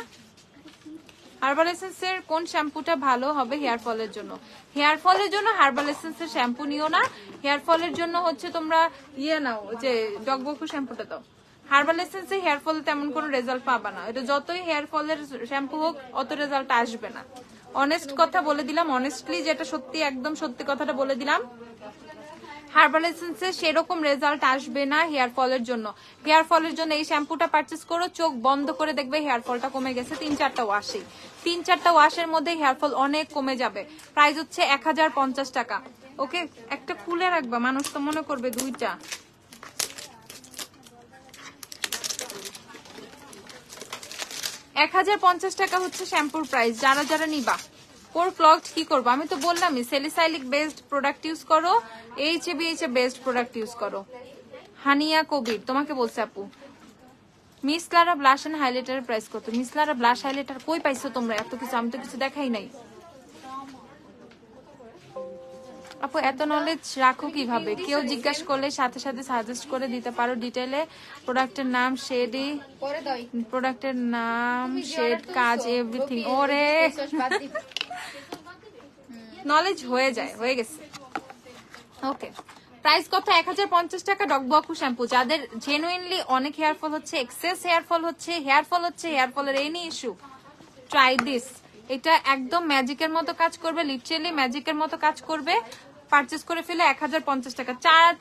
হার্বাল এসেন্সের কোন শ্যাম্পুটা ভালো হবে হেয়ার ফলের জন্য? হেয়ার ফলের জন্য হার্বাল এসেন্সের শ্যাম্পু নিও না, হেয়ার ফলের জন্য হচ্ছে তোমরা ইয়ে নাও, যে ডগবকু শ্যাম্পুটা দাও। হার্বাল এসেন্সে হেয়ার ফল তেমন কোনো রেজাল্ট পাবা না, এটা যতই হেয়ার ফলের শ্যাম্পু হোক অত রেজাল্ট আসবে না। অনেস্ট কথা বলে দিলাম, অনেস্টলি যেটা সত্যি, একদম সত্যি কথাটা বলে দিলাম। হার্বাল এসেন্সে সেরকম রেজাল্ট আসবে না হেয়ার ফলের জন্য। হেয়ার ফলের জন্য এই শ্যাম্পুটা পারচেস করো, চোখ বন্ধ করে দেখবে হেয়ার ফলটা কমে গেছে। 3-4টা ওয়াশে, 3-4টা ওয়াশের মধ্যে হেয়ার ফল অনেক কমে যাবে। প্রাইস হচ্ছে 1050 টাকা। ওকে, একটা খুলে রাখবা, মানুষ তো মনে করবে দুইটা। টাকা হচ্ছে শ্যাম্পুর প্রাইস। যারা যারা নিবা পোর ক্লগড কি করবো? আমি তো বললামই, সেলিসাইলিক বেসড প্রোডাক্ট ইউজ করো, এইচএবিএইচ বেসড প্রোডাক্ট ইউজ করো। হানিয়া কবির তোমাকে বলছে আপু। মিস ক্লারা ব্লাশ এন্ড হাইলাইটারের প্রাইস কত? মিস ক্লারা ব্লাশ হাইলাইটার কই পাইছো তোমরা এত কিছু? আমি তো কিছু দেখাই নাই। আপু এত নলেজ রাখো কিভাবে? কেউ জিজ্ঞাসা করলে সাথে সাথে সাজেস্ট করে দিতে পারো ডিটেইলে? প্রোডাক্টের নাম, শেড, প্রোডাক্টের নাম, শেড, কাজ, এভরিথিং। ওরে নলেজ হয়ে যায়, হয়ে গেছে। ওকে, প্রাইস কত? 1050 টাকা ডগবকু শ্যাম্পু। যাদের জেনুইনলি অনেক হেয়ার ফল হচ্ছে, এক্সেস হেয়ার ফল হচ্ছে, হেয়ার ফলের এনি ইস্যু, ট্রাই দিস। এটা একদম ম্যাজিকের মতো কাজ করবে, লিটারালি ম্যাজিকের মতো কাজ করবে। পারচেস করে ফেলে 1050 টাকা।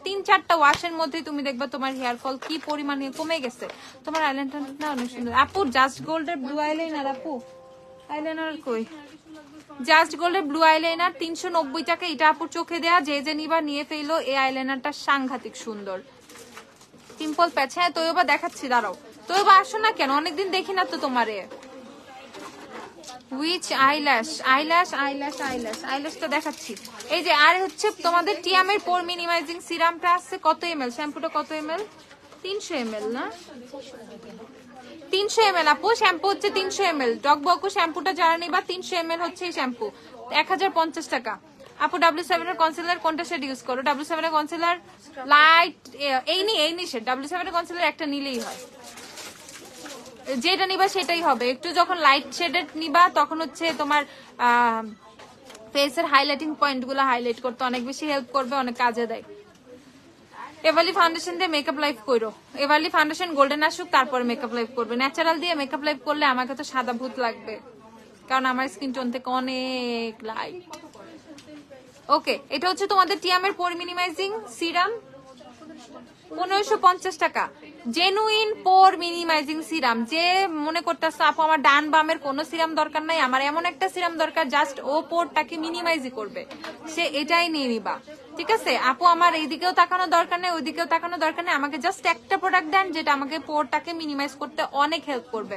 3-4টা ওয়াশের মধ্যে তুমি দেখবে তোমার হেয়ার ফল কি পরিমাণে কমে গেছে। তোমার আইলাইনারটা অনেক সুন্দর আপু। জাস্ট গোল্ডের ব্লু আইলাইনার আপু, আইলাইনার কই? জাস্ট গোল্ডের ব্লু আইলাইনার 390 টাকা। এটা আপুর চোখে দেয়া, যে নিবা নিয়ে ফেলো। এই আইলাইনারটা সাংঘাতিক সুন্দর। সিম্পল প্যাচ। হ্যাঁ তৈবা দেখাচ্ছি, দাঁড়াও। তৈবা আসো না কেন? অনেকদিন দেখি না তো তোমারে। উইচ আইল্যাশ, আইল্যাশটা দেখাচ্ছি। এই যে আর হচ্ছে তোমাদের টিয়ামের পোর মিনিমাইজিং সিরামটা আছে। কত ml? শ্যাম্পুটা কত ml? 300 ml না? 300 ml আপু। শ্যাম্পু হচ্ছে 300 ml। ডগবকু শ্যাম্পুটা যারা নিবা 300 ml হচ্ছে এই শ্যাম্পু, 1050 টাকা। আপু W7 এর কনসিলার কোনটা শেড ইউজ করো? W7 এর কনসিলার লাইট, এই নি শেড। W7 এর কনসিলার একটা নিলেই হয়, যেটা নিবা সেটাই হবে। একটু যখন লাইট শেডেড নিবা তখন হচ্ছে তোমার ফেসের হাইলাইটিং পয়েন্ট গুলো হাইলাইট করতে অনেক বেশি হেল্প করবে, অনেক কাজে দেয়। এভারলি ফাউন্ডেশন দিয়ে মেকআপ লাইফ করো। এভারলি ফাউন্ডেশন গোল্ডেন আসুক তারপর মেকআপ লাইফ করবে। ন্যাচারাল দিয়ে মেকআপ লাইফ করলে আমাকে তো সাদা ভূত লাগবে, কারণ আমার স্কিন টোন থেকে অনেক লাইট। ওকে, এটা হচ্ছে তোমাদের টিয়ামের পোর মিনিমাইজিং সিরাম, 1550 টাকা। জেনুইন পোর মিনিমাইজিং সিরাম। যে মনে করতেছে আপু আমার ডান বামের কোনো সিরাম দরকার নাই, আমার এমন একটা সিরাম দরকার জাস্ট ও পোরটাকে মিনিমাইজই করবে, সে এটাই নিয়ে নিবা। ঠিক আছে আপু, আমার এইদিকেও তাকানো দরকার নেই, ওইদিকেও তাকানো দরকার নেই, আমাকে জাস্ট একটা প্রোডাক্ট দেন যেটা আমাকে পোরটাকে মিনিমাইজ করতে অনেক হেল্প করবে।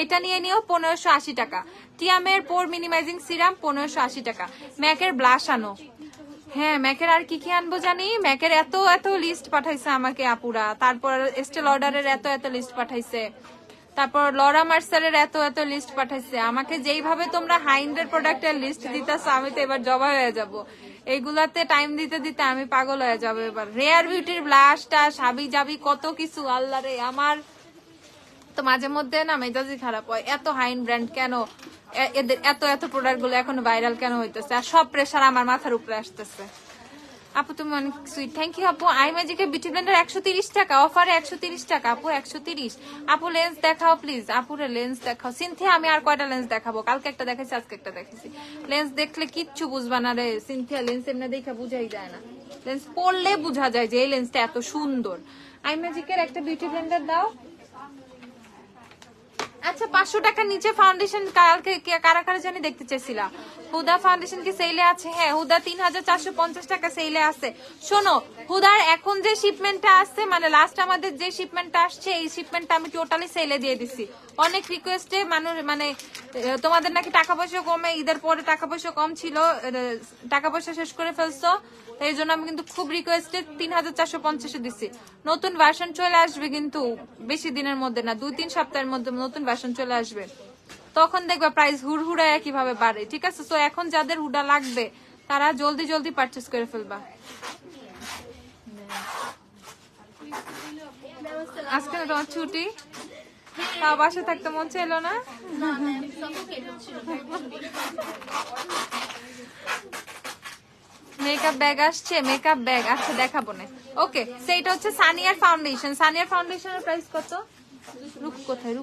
এটা নিয়ে নিও 1580 টাকা। টিয়ামের পোর মিনিমাইজিং সিরাম 1580 টাকা। ম্যাকের ব্লাশ আনো। হ্যাঁ ম্যাকের আর কি আনবো জানি। ম্যাকের এত লিস্ট পাঠাইছে আমাকে আপুরা। তারপর এস্টেল অর্ডারের এত লিস্ট পাঠাইছে। তারপর লরা মার্সালের এত লিস্ট পাঠাইছে আমাকে। যেইভাবে তোমরা হাইন্ডের প্রোডাক্টের লিস্ট দিতেছো আমি তো এবার জবা হয়ে যাব। এইগুলাতে টাইম দিতে দিতে আমি পাগল হয়ে যাবো এবার। রেয়ার বিউটির ব্লাশটা সাবি যাবি কত কিছু, আল্লাহ রে। আমার তো মাঝে মধ্যে না মেজাজই খারাপ হয়, এত হাইন ব্র্যান্ড কেন, এদের এত প্রোডাক্ট গুলো এখন ভাইরাল কেন হইতেছে, আর সব প্রেশার আমার মাথার উপরে আসতেছে। আপু তুমি অনেক সুইট, থ্যাংক ইউ আপু। আই ম্যাজিকের বিউটি ব্লেন্ডার 130 টাকা, অফারে 130 টাকা আপু, 130। আপু লেন্স দেখাও প্লিজ, আপুরে লেন্স দেখাও। সিনথিয়া আমি আর কয়টা লেন্স দেখাবো? কালকে একটা দেখাইছি, আজকে একটা দেখাইছি। লেন্স দেখলে কিচ্ছু বুঝবা না রে সিনথিয়া, লেন্স এমনি দেখে বুঝাই যায় না, লেন্স পড়লে বুঝা যায় যে এই লেন্সটা এত সুন্দর। আই ম্যাজিকের একটা বিউটি ব্লেন্ডার দাও। আচ্ছা 500 টাকার নিচে ফাউন্ডেশন কালকে কারা কারা জানি দেখতে চাইছিলা। হুদা ফাউন্ডেশন কি সেলে আছে? হ্যাঁ হুদা 3450 টাকা সেলে আছে। শোনো হুদার এখন যে শিপমেন্টটা আসছে, মানে লাস্ট আমাদের যে শিপমেন্টটা আসছে, এই শিপমেন্টটা আমি টোটালি সেলে দিয়ে দিছি। অনেক রিকোয়েস্টে মানুষ, মানে তোমাদের নাকি টাকা পয়সা কমে, ঈদের পরে টাকা পয়সা কম ছিল, টাকা পয়সা শেষ করে ফেলছো, এই জন্য আমি কিন্তু খুব রিকোয়েস্টে 3450 দিচ্ছি। নতুন ভার্সন চলে আসবে কিন্তু বেশি দিনের মধ্যে না, 2-3 সপ্তাহের মধ্যে নতুন ভার্সন চলে আসবে, তখন দেখবা প্রাইস হুড়হুড়ায় কিভাবে বাড়ে। ঠিক আছে, তো এখন যাদের হুডা লাগবে তারা জলদি পারচেস করে ফেলবা। আজকে তোমার ছুটি, তাও বাসা থাকতে মন চাইলো না? মেকআপ ব্যাগ আসছে, মেকআপ ব্যাগ আচ্ছা দেখাবো না। ওকে, সেইটা হচ্ছে সানিয়ার ফাউন্ডেশন। সানিয়ার ফাউন্ডেশনের প্রাইস কত? রুকু কোথায়?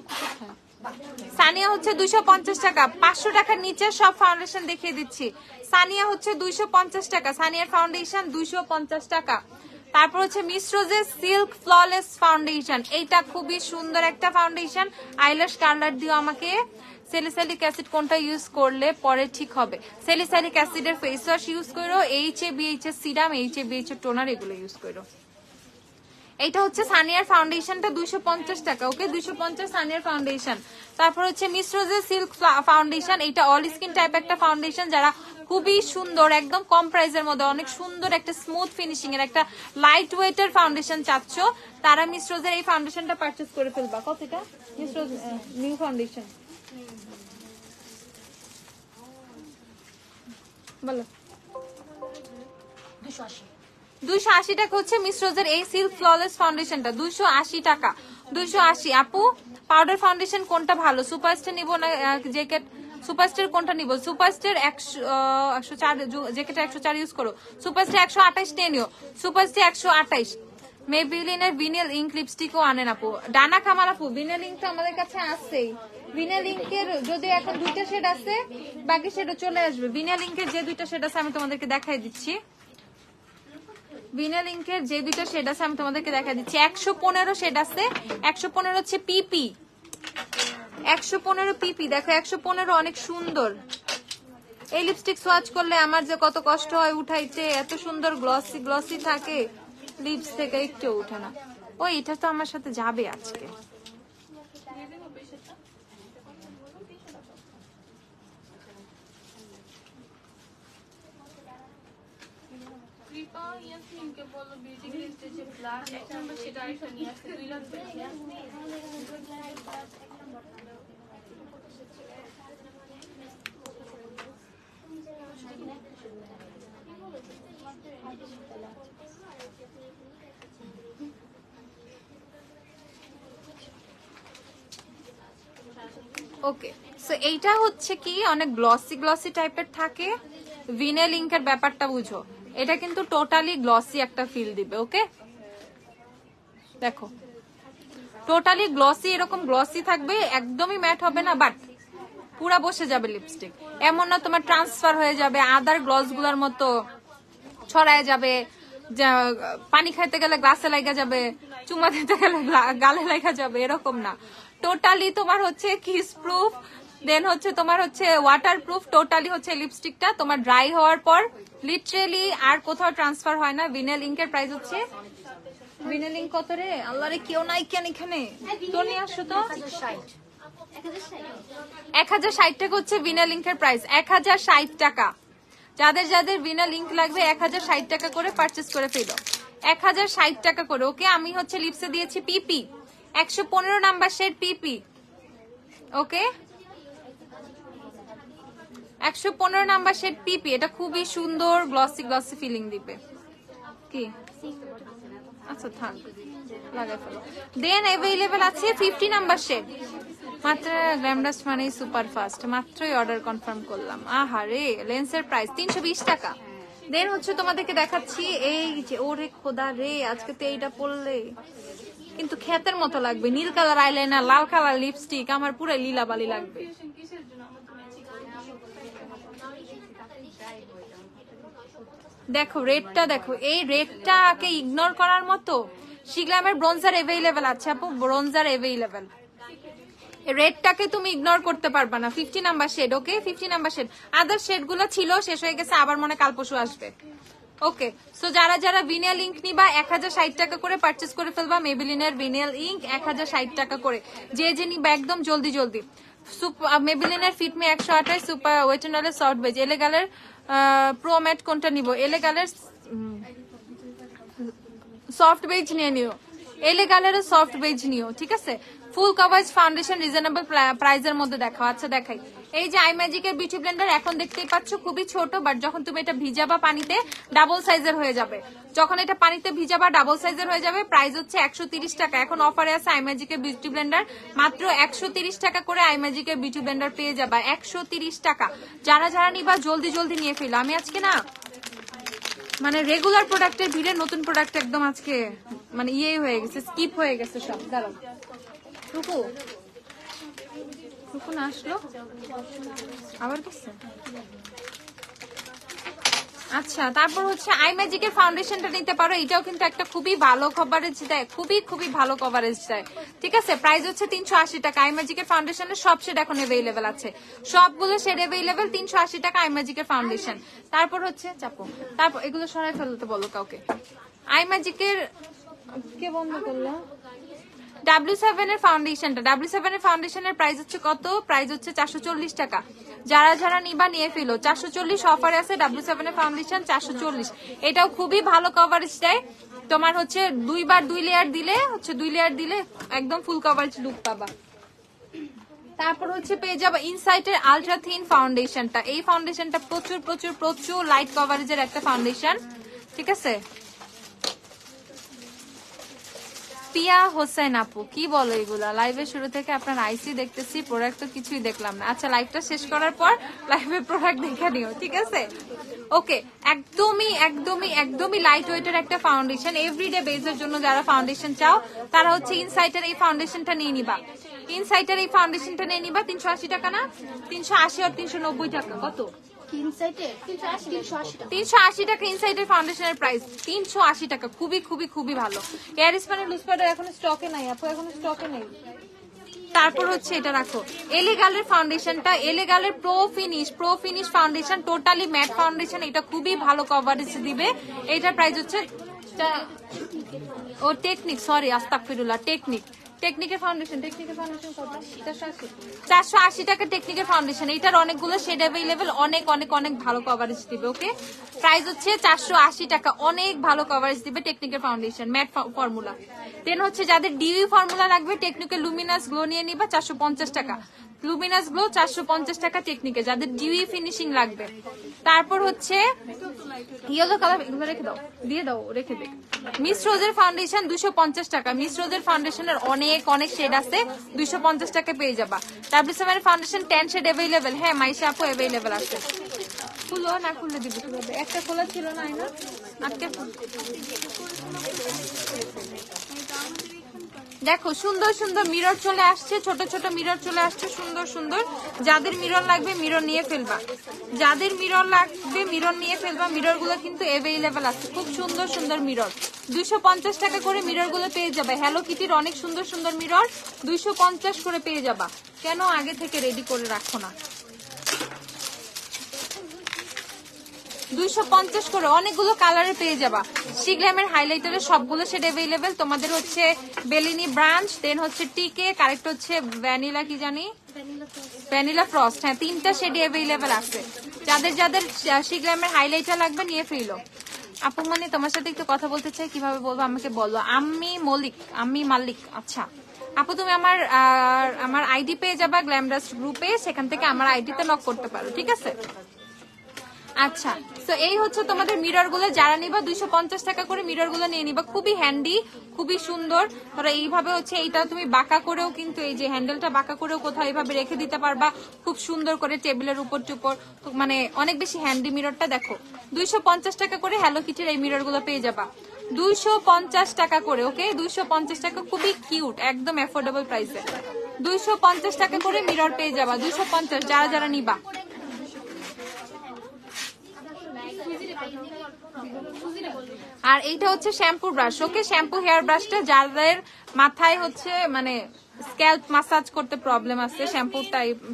সানিয়া হচ্ছে 250 টাকা। 500 টাকার নিচে সব ফাউন্ডেশন দেখিয়ে দিচ্ছি। সানিয়া হচ্ছে 250 টাকা, সানিয়ার ফাউন্ডেশন 250 টাকা। তারপর হচ্ছে মিস রোজের সিল্ক ফ্ললেস ফাউন্ডেশন, এইটা খুবই সুন্দর একটা ফাউন্ডেশন। আইল্যাশ কালার দিও আমাকে। স্যালিসাইলিক অ্যাসিড কোনটা ইউজ করলে পরে ঠিক হবে? স্যালিসাইলিক অ্যাসিডের ফেস ওয়াশ ইউজ করো, HA/BH এর সিরাম, HA/BH এর টোনার, এগুলো ইউজ করো। এইটা হচ্ছে সানিয়ার ফাউন্ডেশনটা 250 টাকা। ওকে 250 সানিয়ার ফাউন্ডেশন। তারপর হচ্ছে মিস রোজের সিল্ক ফাউন্ডেশন, এইটা অল স্কিন টাইপ একটা ফাউন্ডেশন, যারা খুবই সুন্দর একদম কম প্রাইসের মধ্যে অনেক সুন্দর একটা স্মুথ ফিনিশিং এর একটা লাইট ওয়েটের ফাউন্ডেশন চাচ্ছ, তারা মিস রোজের এই ফাউন্ডেশনটা পারচেজ করে ফেলবা। কতটা? মিস রোজ নিউ ফাউন্ডেশন বলো। 280 টাকা হচ্ছে মিস রোজের এই সিল্ক ফ্ললেস ফাউন্ডেশনটা, 280 টাকা। 280 আপু। পাউডার ফাউন্ডেশন কোনটা ভালো? সুপারস্টার নিবো না জেকেট? সুপারস্টার কোনটা নিব? সুপারস্টার 104, যে কেটা 104 ইউজ করো। সুপারস্টার 128 নিয়ে নিও, সুপারস্টার 128। মেবিলিনের ভিনিল ইঙ্ক লিপস্টিকও আনেন আপু। ডানা কামাল আপু, ভিনিল ইঙ্ক তো আমাদের কাছে আছেই। ভিনিল ইঙ্কের যদি এখন 2টা শেড আছে, বাকি শেডও চলে আসবে। ভিনিল ইঙ্কের যে 2টা শেড আছে আমি তোমাদেরকে দেখাই দিচ্ছি। ভিনিল ইঙ্কের যে 2টা শেড আছে আমি তোমাদেরকে দেখাই দিচ্ছি। 115 শেড আছে। 115 হচ্ছে পিপি, 115 পিপি। দেখো 115 অনেক সুন্দর। এই লিপস্টিক সোয়াচ করলে আমার যে কত কষ্ট হয় উঠাইতে, এত সুন্দর গ্লসি গ্লসি থাকে লিপস থেকে, একটু উঠে না। ওই এটা তো আমার সাথে যাবে আজকে। ওকে, সো এইটা হচ্ছে কি অনেক গ্লসি গ্লসি টাইপের থাকে। ভিনিল ইঙ্কের ব্যাপারটা বুঝো, এটা কিন্তু টোটালি গ্লসি একটা ফিল দিবে। ওকে দেখো টোটালি গ্লসি, এরকম গ্লসি থাকবে, একদমই ম্যাট হবে না, বাট পুরা বসে যাবে লিপস্টিক। এমন না তোমার ট্রান্সফার হয়ে যাবে, আদার গ্লস গুলার মতো ছড়ায় যাবে, পানি খাইতে গেলে গ্লাসে লাগা যাবে, চুমা দিতে গেলে গালে লাগা যাবে, এরকম না। টোটালি তোমার হচ্ছে কিস প্রুফ, দেন হচ্ছে তোমার হচ্ছে ওয়াটার প্রুফ। টোটালি হচ্ছে লিপস্টিকটা তোমার ড্রাই হওয়ার পর লিটারেলি আর কোথাও ট্রান্সফার হয় না। ভিনিল ইঙ্কের প্রাইস হচ্ছে, ভিনিল ইঙ্ক কত রে আল্লাহ রে, কেউ নাই কেন এখানে, তো নিয়ে আসো তো। 1060 টাকা হচ্ছে ভিনিল ইঙ্কের প্রাইস, 1060 টাকা। যাদের যাদের ভিনিল ইঙ্ক লাগবে 1060 টাকা করে পারচেস করে ফেলো, 1060 টাকা করে। ওকে, আমি হচ্ছে লিপসে দিয়েছি পিপি 115 নাম্বার শেড পিপি। ওকে 115 নাম্বার শেড পিপি, এটা খুবই সুন্দর গ্লসি গ্লসি ফিলিং দিবে। কি আচ্ছা থাক, লাগাই ফেলো। দেন अवेलेबल আছে 50 নাম্বার শেড। মাত্র গ্ল্যামডাস্ট মানে সুপার ফাস্ট, মাত্রই অর্ডার কনফার্ম করলাম। আহারে, লেন্সের প্রাইস 320 টাকা। দেন হচ্ছে তোমাদেরকে দেখাচ্ছি এই যে, ওরে খোদা রে, আজকে তো এইটা পড়লে কিন্তু ক্ষেতের মতো লাগবে। নীল কালার আইলাইনার, লাল কালার লিপস্টিক, আমার পুরো লীলাবালি লাগবে। দেখো রেডটা, দেখো এই রেডটাকে ইগনোর করার মতো। শিগ্রামের ব্রোঞ্জার अवेलेबल আছে আপু, ব্রোঞ্জার अवेलेबल। রেডটাকে তুমি ইগনোর করতে পারবা না। 50 নাম্বার শেড। ওকে 50 নাম্বার শেড। আদার শেড গুলো ছিল, শেষ হয়ে গেছে, আবার মনে কাল পরশু আসবে। ওকে, সো যারা যারা ভিনিল ইঙ্ক নিবা 1060 টাকা করে পারচেস করে ফেলবা। মেবিলিনের ভিনিল ইঙ্ক 1060 টাকা করে, যে যে নিবা একদম জলদি জলদি। মেবিলিনের ফিটমি 128, সুপার ওয়েটেনালের সফট বেজ, এলেগালের প্রো ম্যাট কোনটা নিব? এলেগালের সফট বেজ নিয়ে নিও, এলেগালের সফট বেজ নিও, ঠিক আছে। ফুল কভারেজ ফাউন্ডেশন রিজনেবল প্রাইসের মধ্যে দেখাও। আচ্ছা দেখাই, এই যে আই ম্যাজিকের বিউটি ব্লেন্ডার এখন দেখতেই পাচ্ছ খুবই ছোট, বাট যখন তুমি এটা ভিজাবা পানিতে ডাবল সাইজের হয়ে যাবে। যখন এটা পানিতে ভিজাবা ডাবল সাইজের হয়ে যাবে। প্রাইস হচ্ছে 130 টাকা। এখন অফারে আছে আই ম্যাজিকের বিউটি ব্লেন্ডার, মাত্র 130 টাকা করে আই ম্যাজিকের বিউটি ব্লেন্ডার পেয়ে যাবা, 130 টাকা। যারা যারা নিবা জলদি জলদি নিয়ে ফেলো। আমি আজকে না মানে রেগুলার প্রোডাক্টের ভিড়ে নতুন প্রোডাক্ট একদম আজকে মানে ইয়ে হয়ে গেছে, স্কিপ হয়ে গেছে সব। দাঁড়াও রুকু, রুকু না আসলো আবার গেছে। আচ্ছা, তারপর হচ্ছে আই ম্যাজিকের ফাউন্ডেশনটা নিতে পারো। এটাও কিন্তু একটা খুবই ভালো কভারেজ দেয়, খুবই খুবই ভালো কভারেজ দেয়, ঠিক আছে। প্রাইস হচ্ছে 380 টাকা। আই ম্যাজিকের ফাউন্ডেশনের সব শেড এখন अवेलेबल আছে, সবগুলো শেড अवेलेबल। 380 টাকা আই ম্যাজিকের ফাউন্ডেশন। তারপর হচ্ছে চাপো, তারপর এগুলো সরাই ফেলতে বলো কাউকে। আই ম্যাজিকের কে বন্ধ করলো? W7 এর ফাউন্ডেশনটা, W7 এর ফাউন্ডেশনের প্রাইস হচ্ছে কত? প্রাইস হচ্ছে 440 টাকা। যারা যারা নিবা নিয়ে ফেলো, 440 অফারে আছে W7 এর ফাউন্ডেশন 440। এটাও খুবই ভালো কভারেজ দেয়। তোমার হচ্ছে 2 লেয়ার দিলে হচ্ছে 2 লেয়ার দিলে একদম ফুল কভারেজ লুক পাবা। তারপর হচ্ছে পেয়ে যাবো ইনসাইটের আলট্রা থিন ফাউন্ডেশনটা। এই ফাউন্ডেশনটা প্রচুর প্রচুর প্রচুর লাইট কভারেজের একটা ফাউন্ডেশন, ঠিক আছে। পিয়া হোসেন আপু কি বলো এগুলা? লাইভের শুরু থেকে আপনার আইসি দেখতেছি, প্রোডাক্ট তো কিছুই দেখলাম না। আচ্ছা লাইভটা শেষ করার পর লাইভের প্রোডাক্ট দেখে নিও, ঠিক আছে? ওকে, একদমই একদমই একদমই লাইট ওয়েটের একটা ফাউন্ডেশন, এভরিডে বেজের জন্য যারা ফাউন্ডেশন চাও তারা হচ্ছে ইনসাইটের এই ফাউন্ডেশনটা নিয়ে নিবা। ইনসাইটের এই ফাউন্ডেশনটা নিয়ে নিবা। 380 টাকা না? 380 আর 390 টাকা কত? 380 টাকা ইনসাইডের ফাউন্ডেশনের প্রাইস, 380 টাকা। খুবই খুবই খুবই ভালো। এয়ার স্প্যানের লুজ পাউডার এখন স্টকে নাই আপু, এখন স্টকে নেই। তারপর হচ্ছে এটা রাখো, এলেগালের ফাউন্ডেশনটা, এলেগালের pro finish foundation, totally matte foundation. এটা খুবই ভালো কভারেজ দিবে। এটার প্রাইস হচ্ছে ও টেকনিক, সরি আস্তাগফিরুল্লাহ, টেকনিকের ফাউন্ডেশন কত? 480 টাকা টেকনিকের ফাউন্ডেশন। এটার অনেকগুলো শেড অ্যাভেলেবেল, অনেক অনেক অনেক ভালো কভারেজ দিবে। ওকে, প্রাইস হচ্ছে 480 টাকা, অনেক ভালো কভারেজ দিবে টেকনিকের ফাউন্ডেশন ম্যাট ফর্মুলা। দেন হচ্ছে যাদের ডিউই ফর্মুলা লাগবে টেকনিকের লুমিনাস গ্লো নিয়ে নিবা 450 টাকা। লুমিনাস গ্লো 450 টাকা টেকনিকে, যাদের ডিউই ফিনিশিং লাগবে। তারপর হচ্ছে ইয়েলো কালার, এগুলো রেখে দাও, দিয়ে দাও, রেখে দে। মিস রোজের ফাউন্ডেশন 250 টাকা। মিস রোজের ফাউন্ডেশনের অনেক অনেক শেড আছে, 250 টাকা পেয়ে যাবা। ডাব্লিউসিএম এর ফাউন্ডেশন 10 শেড অ্যাভেলেবেল। হ্যাঁ মাইশা আপু অ্যাভেলেবেল আছে। খুলো না, খুললে দিব কিভাবে? একটা খোলা ছিল না, আইনা আজকে। দেখো সুন্দর সুন্দর মিরর চলে আসছে, ছোট ছোট মিরর চলে আসছে, সুন্দর সুন্দর। যাদের মিরর লাগবে মিরর নিয়ে ফেলবা, যাদের মিরর লাগবে মিরর নিয়ে ফেলবা। মিরর গুলো কিন্তু অ্যাভেলেবেল আছে, খুব সুন্দর সুন্দর মিরর। 250 টাকা করে মিরর গুলো পেয়ে যাবে। হ্যালো কিটির অনেক সুন্দর সুন্দর মিরর 250 করে পেয়ে যাবা। কেন আগে থেকে রেডি করে রাখো না? 250 করে অনেকগুলো কালারে পেয়ে যাবা। শিগ্ল্যামের হাইলাইটারের সবগুলো শেড অ্যাভেলেবেল। তোমাদের হচ্ছে বেলিনি ব্রাঞ্চ, দেন হচ্ছে টিকে, কারেক্ট হচ্ছে ভ্যানিলা, কি জানি ভ্যানিলা ফ্রস্ট। হ্যাঁ, 3টা শেড অ্যাভেলেবেল আছে। যাদের যাদের শিগ্ল্যামের হাইলাইটার লাগবে নিয়ে ফেলো। আপু মানে তোমার সাথে একটু কথা বলতে চাই, কিভাবে বলবো আমাকে বলো। আমি মালিক। আচ্ছা আপু, তুমি আমার আইডি পেয়ে যাবা গ্ল্যামডাস গ্রুপে, সেখান থেকে আমার আইডিতে লক করতে পারো, ঠিক আছে? আচ্ছা, তো এই হচ্ছে তোমাদের মিরর গুলো। যারা নিবা 250 টাকা করে মিরর গুলো নিয়ে নিবা। খুবই হ্যান্ডি, খুবই সুন্দর। ধরো এইভাবে হচ্ছে এইটা তুমি বাঁকা করেও, কিন্তু এই যে হ্যান্ডেলটা বাঁকা করেও কোথাও এইভাবে রেখে দিতে পারবা, খুব সুন্দর করে টেবিলের উপর টুপর, মানে অনেক বেশি হ্যান্ডি মিররটা। দেখো 250 টাকা করে হ্যালো কিটির এই মিরর গুলো পেয়ে যাবা, 250 টাকা করে। ওকে, 250 টাকা, খুবই কিউট, একদম অ্যাফোর্ডেবল প্রাইসে 250 টাকা করে মিরর পেয়ে যাবা। 250 যারা যারা নিবা। আর এইটা হচ্ছে শ্যাম্পু ব্রাশ। ওকে, শ্যাম্পু হেয়ার ব্রাশটা যাদের মাথায় হচ্ছে মানে স্ক্যাল্প মাসাজ করতে প্রবলেম আছে শ্যাম্পু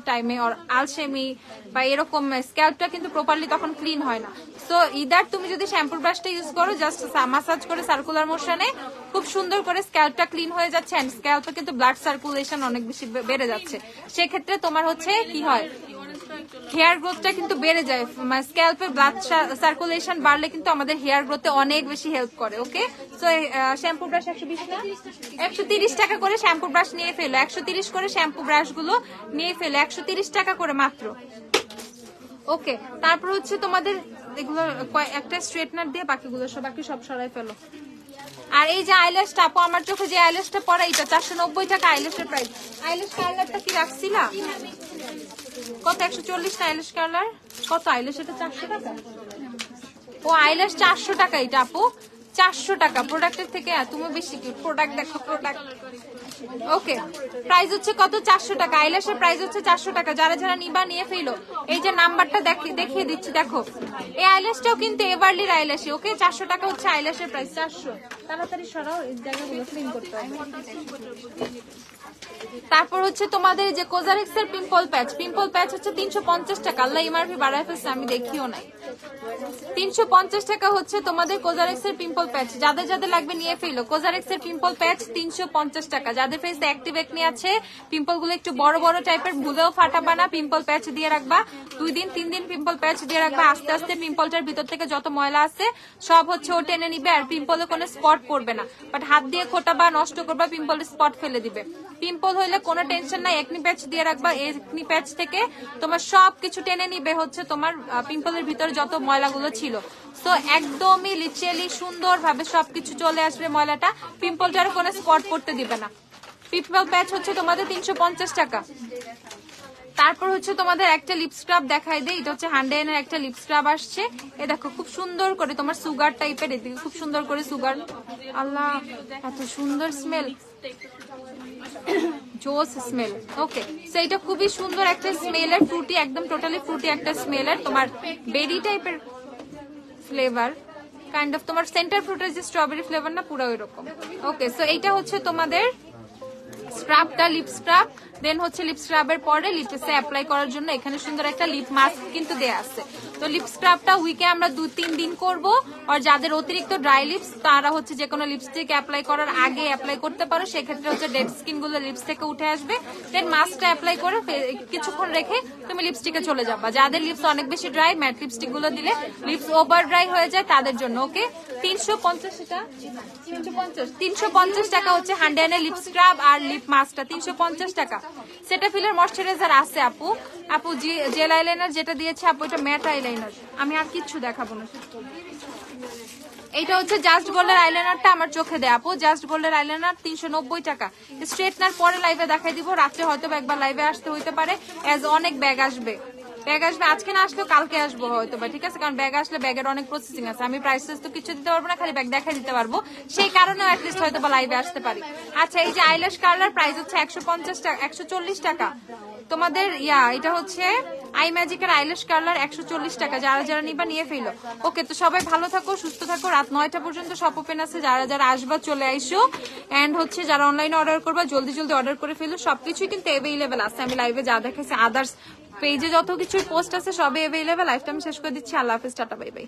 টাইমে, আর আলসেমি বা এরকম, স্ক্যাল্পটা কিন্তু প্রপারলি তখন ক্লিন হয় না। সো ইদার তুমি যদি শ্যাম্পু ব্রাশটা ইউজ করো, জাস্ট মাসাজ করে সার্কুলার মোশনে খুব সুন্দর করে স্ক্যাল্পটা ক্লিন হয়ে যাচ্ছে, এন্ড স্ক্যাল্পে কিন্তু ব্লাড সার্কুলেশন অনেক বেশি বেড়ে যাচ্ছে। সেক্ষেত্রে তোমার হচ্ছে কি হয়, হেয়ার গ্রোথটা কিন্তু বেড়ে যায়। স্ক্যাল্পে ব্লাড সার্কুলেশন বাড়লে কিন্তু আমাদের হেয়ার গ্রোথে অনেক বেশি হেল্প করে। ওকে, সো শ্যাম্পু ব্রাশ 130 টাকা করে শ্যাম্পু ব্রাশ নিয়ে ফেলো। 130 করে শ্যাম্পু ব্রাশ গুলো নিয়ে ফেলো, 130 টাকা করে মাত্র। ওকে, তারপর হচ্ছে তোমাদের এগুলো একটা স্ট্রেটনার দিয়ে বাকিগুলো বাকি সব সরাই ফেলো। আর এই যে আইল্যাশটা আপু, আমার চোখে যে আইল্যাশটা পড়া, এটা 490 টাকা আইল্যাশের প্রাইস। আইল্যাশ কালারটা কি রাখছিলা কত? 140 না আইল্যাশ কালার কত? আইল্যাশ এটা 400 টাকা। ও আইল্যাশ 400 টাকা এটা আপু, 400 টাকা। প্রোডাক্টের থেকে তুমি বেশি কি প্রোডাক্ট দেখো, প্রোডাক্ট। ওকে, প্রাইস হচ্ছে কত? 400 টাকা। আইল্যাশের প্রাইস হচ্ছে 400 টাকা। যারা যারা নিবা নিয়ে ফেলো। এই যে নাম্বারটা দেখিয়ে দিচ্ছি, দেখো এই আইল্যাশটাও কিন্তু এভারলির আইল্যাশই। ওকে, 400 টাকা হচ্ছে আইল্যাশের প্রাইস। 400। তাড়াতাড়ি সরাও, এই জায়গাগুলো ক্লিন করতে হবে। তারপর হচ্ছে তোমাদের যে কোজারেক্স এর পিম্পল প্যাচ হচ্ছে 350 টাকা। আল্লাহ এমআরপি বাড়ায় ফেলছে, আমি দেখিও নাই। 350 টাকা হচ্ছে তোমাদের কোজারেক্স এর পিম্পল প্যাচ। যাদের যাদের লাগবে নিয়ে ফেলো। কোজারেক্স এর পিম্পল প্যাচ 350 টাকা। যাদের ফেসে অ্যাক্টিভ একনি আছে, পিম্পল গুলো একটু বড় বড় টাইপের, ভুলেও ফাটাবা না, পিম্পল প্যাচ দিয়ে রাখবা। 2 দিন 3 দিন পিম্পল প্যাচ দিয়ে রাখবা। আস্তে আস্তে পিম্পলটার ভিতর থেকে যত ময়লা আছে সব হচ্ছে ও টেনে নিবে, আর পিম্পলে কোনো স্পট পড়বে না। বাট হাত দিয়ে খোটাবা, নষ্ট করবা, পিম্পল স্পট ফেলে দিবে। পিম্পল হইলে কোনো টেনশন নাই, একনি প্যাচ দিয়ে রাখবা, একনি প্যাচ থেকে তোমার সবকিছু টেনে নিবে হচ্ছে তোমার পিম্পলের ভিতরে যত ময়লাগুলো ছিল। তো একদমই লিটারালি সুন্দর ভাবে সবকিছু চলে আসবে, ময়লাটা পিম্পলটার কোনো স্পট পড়তে দিবে না। পিম্পল প্যাচ হচ্ছে তোমাদের 350 টাকা। তারপর হচ্ছে তোমাদের একটা লিপ স্ক্রাব দেখাই দেয়, এটা হচ্ছে হান্ডেনের একটা লিপ স্ক্রাব আসছে। এ দেখো খুব সুন্দর করে তোমার সুগার টাইপের, এদিকে খুব সুন্দর করে সুগার, আল্লাহ এত সুন্দর স্মেল, জোস স্মেল। ওকে, সো এটা খুবই সুন্দর একটা স্মেলের, ফ্রুটি, একদম টোটালি ফ্রুটি একটা স্মেলের, তোমার বেরি টাইপের ফ্লেভার, কাইন্ড অফ তোমার সেন্টার ফ্রুটের যে স্ট্রবেরি ফ্লেভার না, পুরো ওইরকম। ওকে, সো এইটা হচ্ছে তোমাদের স্ক্রাবটা, লিপ স্ক্রাব। দেন হচ্ছে লিপ স্ক্রাবের পরে লিপসে অ্যাপ্লাই করার জন্য এখানে সুন্দর একটা লিপ মাস্ক কিন্তু দেয়া আছে। তো লিপ স্ক্রাবটা উইকে আমরা 2-3 দিন করব। আর যাদের অতিরিক্ত ড্রাই লিপস তারা হচ্ছে যে কোনো লিপস্টিক অ্যাপ্লাই করার আগে অ্যাপ্লাই করতে পারো, সেক্ষেত্রে হচ্ছে ডেড স্কিন গুলো লিপস থেকে উঠে আসবে। দেন মাস্কটা অ্যাপ্লাই করে কিছুক্ষণ রেখে তুমি লিপস্টিকে চলে যাবা। যাদের লিপস অনেক বেশি ড্রাই, ম্যাট লিপস্টিক গুলো দিলে লিপস ওভার ড্রাই হয়ে যায় তাদের জন্য। ওকে, 350 টাকা হচ্ছে হান্ডেনের লিপ স্ক্রাব আর লিপ মাস্কটা 350 টাকা। সেটাফিলের ময়শ্চারাইজার আছে আপু, আপু জেল আইলাইনার যেটা দিয়েছে আপু এটা ম্যাট আইলাইনার, আমি আর কিচ্ছু দেখাবো না। এইটা হচ্ছে জাস্ট গোল্ডের আইলাইনারটা আমার চোখে দেয় আপু, জাস্ট গোল্ডের আইলাইনার 390 টাকা। স্ট্রেটনার পরে লাইভে দেখাই দিব, রাত্রে হয়তো একবার লাইভে আসতে হইতে পারে, এজ অনেক ব্যাগ আসবে, ব্যাগ আসবে, আজকে না আসলেও কালকে আসবো হয়তো বা, ঠিক আছে? কারণ ব্যাগ আসলে ব্যাগের অনেক প্রসেসিং আছে, আমি প্রাইসেস তো কিছু দিতে পারবো না, খালি ব্যাগ দেখাই দিতে পারবো, সেই কারণেও অ্যাটলিস্ট হয়তো বা লাইভে আসতে পারি। আচ্ছা, এই যে আইল্যাশ কালার প্রাইস হচ্ছে 150 টাকা, 140 টাকা তোমাদের। এটা হচ্ছে আই ম্যাজিকের আইল্যাশ কালার 140 টাকা। যারা যারা নিবা নিয়ে ফেলো। ওকে, তো সবাই ভালো থাকো, সুস্থ থাকো, রাত 9টা পর্যন্ত শপ ওপেন আছে, যারা যারা আসবা চলে আইসো। এন্ড হচ্ছে যারা অনলাইনে অর্ডার করবা জলদি জলদি অর্ডার করে ফেলো, সবকিছুই কিন্তু অ্যাভেলেবেল আছে। আমি লাইভে যা দেখাইছি, আদার্স পেজে যত কিছু পোস্ট আছে সবই অ্যাভেলেবেল। লাইভটা আমি শেষ করে দিচ্ছি, আল্লাহ হাফেজ, টাটা, বাই বাই।